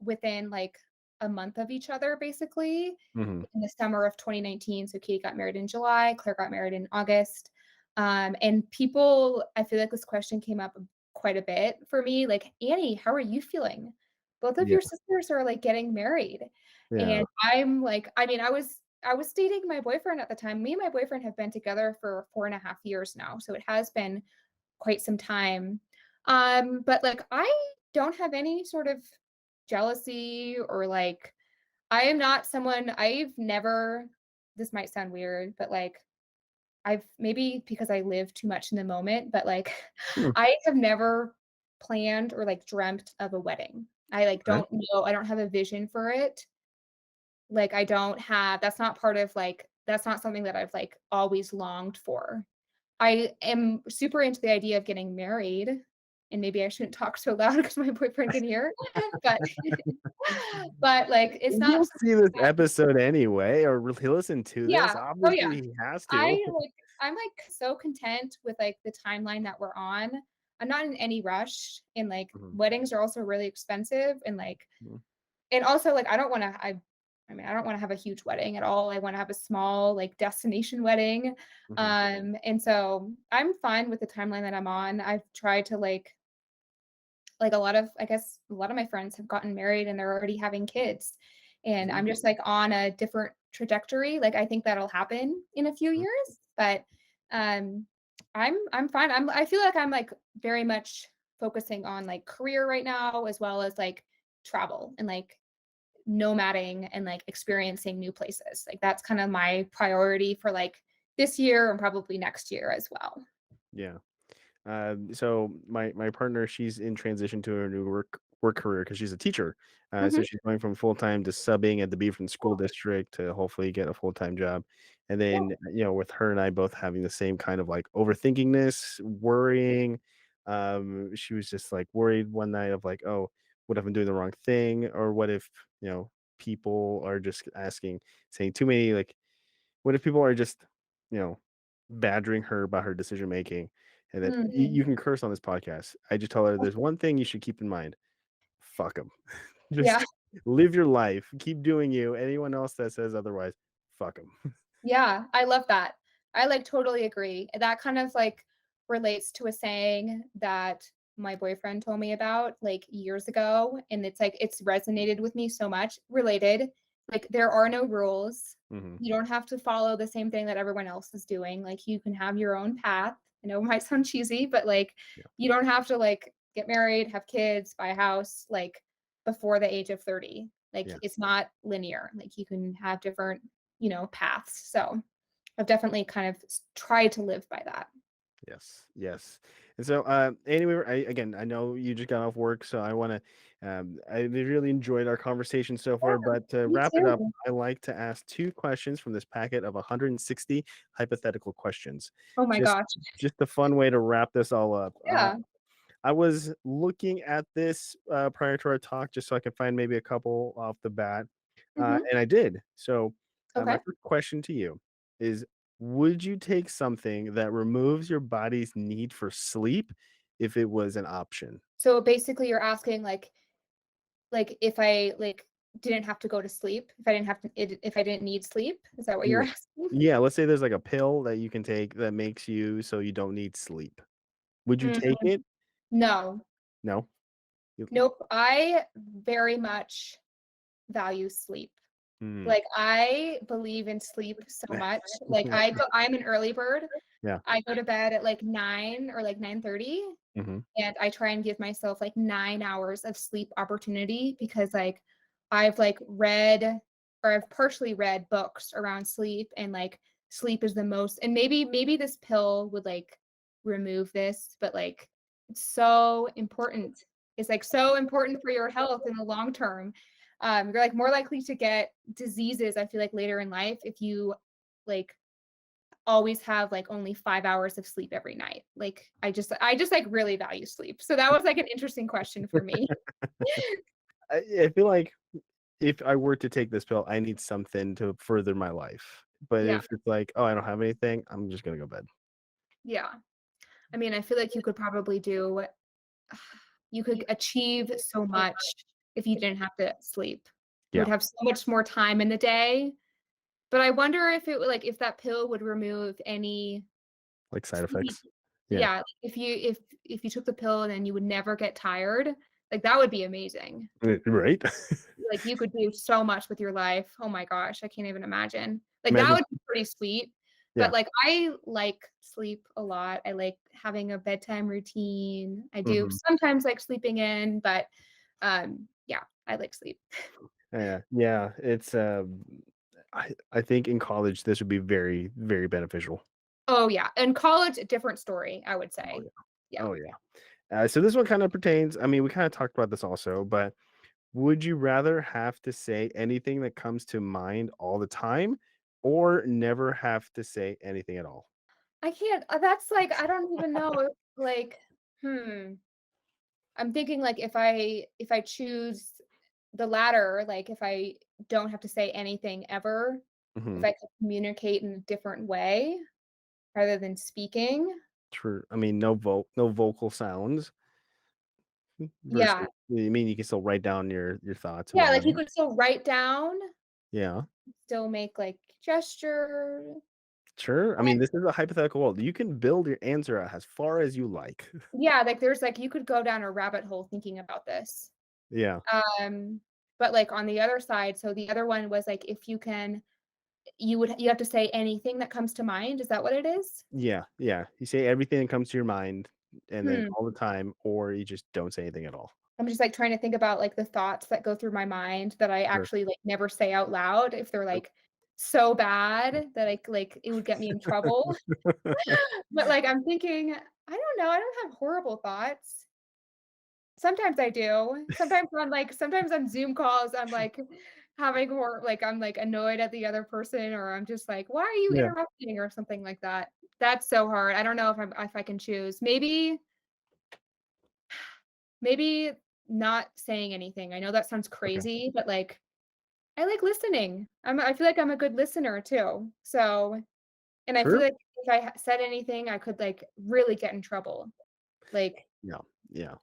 within like a month of each other, basically mhm, in the summer of 2019. So Katie got married in July, Claire got married in August. And people, I feel like this question came up quite a bit for me. Like, Annie, how are you feeling? Both of yeah, your sisters are like getting married. yeah, And I'm like, I mean, I was dating my boyfriend at the time. Me and my boyfriend have been together for 4.5 years now. So it has been quite some time. But like I don't have any sort of jealousy or like I am not someone I've never this might sound weird, but like I've maybe because I live too much in the moment, but like hmm, I have never planned or like dreamt of a wedding. I like okay, don't know, I don't have a vision for it. Like I don't have that's not part of like that's not something that I've like always longed for. I am super into the idea of getting married, and maybe I shouldn't talk so loud because my boyfriend can hear, but but, like, it's not he'll something see this that episode anyway, or he listen to this. yeah. Oh, Obviously, yeah. he has I, to. I'm, like, so content with, like, the timeline that we're on. I'm not in any rush, and, like, Mhm, weddings are also really expensive, mhm, and also, like, I mean, I don't wanna have a huge wedding at all. I wanna have a small, like, destination wedding, mhm, and so I'm fine with the timeline that I'm on. I've tried to, like a lot of I guess a lot of my friends have gotten married and they're already having kids. And mhm, I'm just like on a different trajectory. Like I think that'll happen in a few mhm, years, but um I'm fine. I feel like I'm like very much focusing on like career right now as well as like travel and like nomading and like experiencing new places. Like that's kind of my priority for like this year and probably next year as well. yeah. So my partner, she's in transition to a new work career because she's a teacher. So Mhm. she's going from full time to subbing at the Beaverton School District to hopefully get a full time job. And Yeah. then with her and I both having the same kind of like overthinkingness, worrying. She was just like worried one night of like, oh, what if I'm doing the wrong thing, or what if people are just asking, saying too many like what if people are just, you know, badgering her about her decision making, and that Mhm. you can curse on this podcast. I just tell her there's one thing you should keep in mind. Fuck them. Yeah. Just live your life. Keep doing you. Anyone else that says otherwise, fuck them. Yeah, I love that. I, like, totally agree. That kind of, like, relates to a saying that my boyfriend told me about, like, years ago, and it's, like, it's resonated with me so much. Related, like, there are no rules. Hmm. You don't have to follow the same thing that everyone else is doing, like, you can have your own path. I know it might sound cheesy, but, like, Yeah. you don't have to, like, get married, have kids, buy a house, like, before the age of 30. Like, Yeah. it's not linear. Like, you can have different paths. So I've definitely kind of tried to live by that. Yes, yes. And so, anyway, I know you just got off work, so I really enjoyed our conversation so far. Yeah, But to me wrap it up, too. I like to ask two questions from this packet of 160 hypothetical questions. Oh my Just, gosh. just a fun way to wrap this all up. Yeah. I was looking at this prior to our talk, just so I could find maybe a couple off the bat. Mhm. and I did. So, my Okay. first question to you is: would you take something that removes your body's need for sleep if it was an option? So basically you're asking like if I like didn't have to go to sleep, if I didn't have to if I didn't need sleep, is that what you're Yeah. asking? Yeah, let's say there's like a pill that you can take that makes you so you don't need sleep. Would you take Mm, it? no. No? You Nope. I very much value sleep. mm. Like, I believe in sleep so much. Like, I'm an early bird. Yeah. I go to bed at, like, 9 or, like, 9:30, Mhm. and I try and give myself, like, 9 hours of sleep opportunity because, like, I've, like, read or I've partially read books around sleep, and, like, sleep is the most and maybe this pill would, like, remove this, but, like, it's so important. It's, like, so important for your health in the long term. You're, like, more likely to get diseases, I feel like, later in life if you, like, always have, like, only 5 hours of sleep every night. Like, I just, like, really value sleep. So that was, like, an interesting question for me. I feel like if I were to take this pill, I need something to further my life. But Yeah, if it's like, "Oh, I don't have anything," I'm just gonna go bed. yeah. I mean, I feel like you could probably do you could achieve so much if you didn't have to sleep. You Yeah, would have so much more time in the day, but I wonder if it would like, if that pill would remove any like side sleep. effects. Yeah. Yeah, like, if you took the pill and then you would never get tired, like, that would be amazing. Right? Like, you could do so much with your life. Oh my gosh, I can't even imagine. Like, that Imagine would be pretty sweet, but, yeah. like, I like sleep a lot. I like having a bedtime routine. I do Mhm. sometimes like sleeping in, but, yeah, I like sleep. Yeah, yeah, it's, I think in college, this would be very, very beneficial. Oh, yeah. In college, a different story, I would Oh, say. yeah. Yeah. Oh, yeah. So this one kinda pertains I mean, we kinda talked about this also, but would you rather have to say anything that comes to mind all the time or never have to say anything at all? I can't that's like I don't even know, like, hmm. I'm thinking, like, if I choose the latter, like, if I don't have to say anything ever, if Mhm. I could communicate in a different way rather than speaking. True. I mean, no vocal sounds versus Yeah. you mean you can still write down your thoughts and Yeah, like, you whatnot? could still write down, Yeah. still make, like, gesture. Sure. I mean, this is a hypothetical world. You can build your answer out as far as you like. Yeah, like, there's, like you could go down a rabbit hole thinking about this. Yeah. Um, but, like, on the other side so the other one was, like, if you can you have to say anything that comes to mind, is that what it is? Yeah. Yeah. You say everything that comes to your mind and then Hmm. all the time, or you just don't say anything at all. I'm just, like, trying to think about, like, the thoughts that go through my mind that I Sure. actually, like, never say out loud if they're, like, so bad that it would get me in trouble. But, like, I'm thinking, I don't know, I don't have horrible thoughts. Sometimes I do. Sometimes on Zoom calls, I'm, like, having I'm, like, annoyed at the other person, or I'm just like, "Why are you Yeah. interrupting?" or something like that. That's so hard. I don't know if I can choose. Maybe not saying anything. I know that sounds Okay. crazy, but, like, I like listening. I feel like I'm a good listener too. So and I feel Sure. like if I said anything, I could, like, really get in trouble. Like, Yeah. Yeah.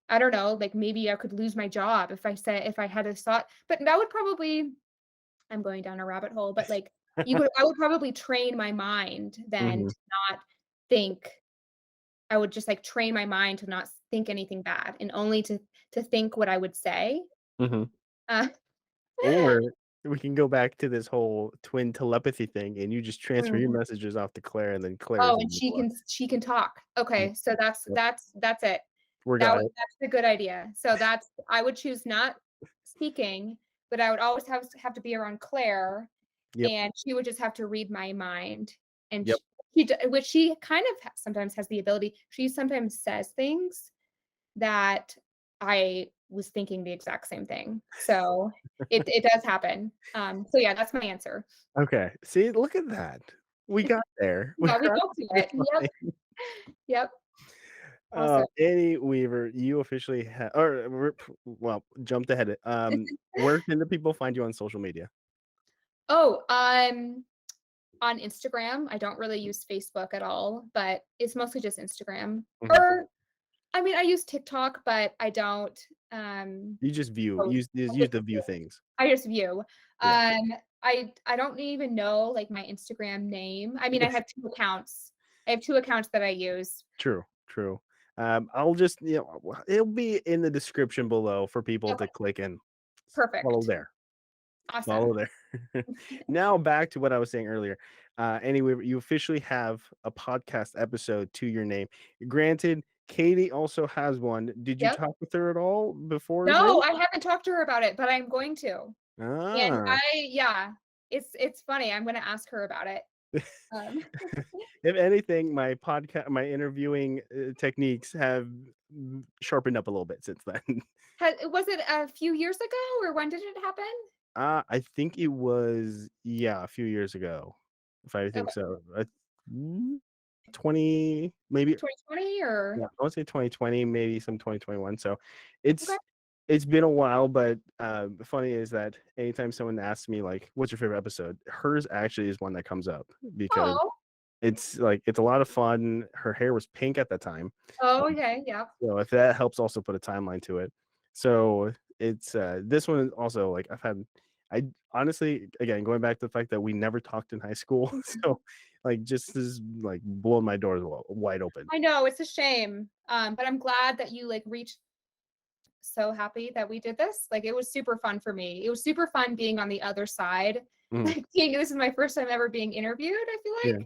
I don't know, like, maybe I could lose my job if I had a thought, but that would probably I'm going down a rabbit hole, but, like, you could I would probably train my mind then Mhm. to not think I would just, like, train my mind to not think anything bad and only to think what I would say. Mhm. Uh, Or we can go back to this whole twin telepathy thing, and you just transfer your mm. messages off to Claire, and then Claire is Oh, and invisible. she can talk. Mm, Okay, so yep. that's it. We got it. That's a good idea. So that's I would choose not speaking, but I would always have to be around Claire, Yep. and she would just have to read my mind, and Yep. which she kind of sometimes has the ability. She sometimes says things that I was thinking the exact same thing. So it does happen. So yeah, that's my answer. Okay. See, look at that. We got there. We Yeah, we crossed both the do finish it. Yep, line. yep. Awesome. Annie Weaver, you officially have, well, jumped ahead. Where can the people find you on social media? Oh, on Instagram. I don't really use Facebook at all, but it's mostly just Instagram. Mhm. Or I mean, I use TikTok, but I don't You just view, post. use the view things. I just view. Yeah. I don't even know like my Instagram name. I mean, I have 2 accounts. I have 2 accounts that I use. True, true. I'll just, it'll be in the description below for people to Okay, click and follow perfect. there. Awesome. Follow there. Now back to what I was saying earlier. Anyway, you officially have a podcast episode to your name. Granted, Katie also has one. Did you Yep. talk with her at all before this? No, I haven't talked to her about it, but I'm going to. And Ah. yeah, it's funny. I'm gonna ask her about it. Um, If anything, my interviewing techniques have sharpened up a little bit since then. was it a few years ago, or when did it happen? I think it was, yeah, a few years ago, if I think Okay, so. 20 maybe. 2020 or Yeah, I would say 2020, maybe some 2021. So okay. it's it's been a while, but funny is that anytime someone asks me like, "What's your favorite episode?" hers actually is one that comes up because Oh, it's a lot of fun. Her hair was pink at the time, oh, okay, yeah. so if that helps also put a timeline to it. So it's this one is also like I honestly, again, going back to the fact that we never talked in high school, Mhm. so like just is like blowing my doors wide open. I know, it's a shame, but I'm glad that you, like, reached so happy that we did this. Like, it was super fun for me. It was super fun being on the other side. Mhm. Like, being this is my first time ever being interviewed, I feel Yeah.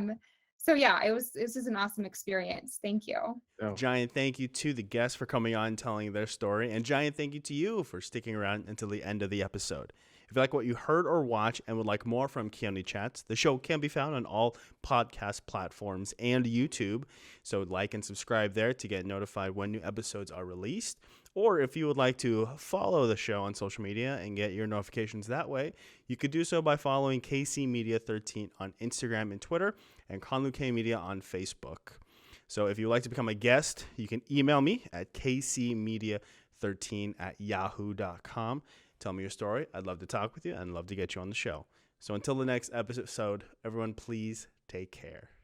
like. So yeah, this was an awesome experience. Thank you. Oh, Giant thank you to the guests for coming on and telling their story, and giant thank you to you for sticking around until the end of the episode. If you like what you heard or watched and would like more from Keoni Chats, the show can be found on all podcast platforms and YouTube. So like and subscribe there to get notified when new episodes are released. Or if you would like to follow the show on social media and get your notifications that way, you could do so by following KC Media 13 on Instagram and Twitter and Conlu K Media on Facebook. So if you'd like to become a guest, you can email me at kcmedia13@yahoo.com. Tell me your story. I'd love to talk with you and love to get you on the show. So until the next episode, everyone, please take care.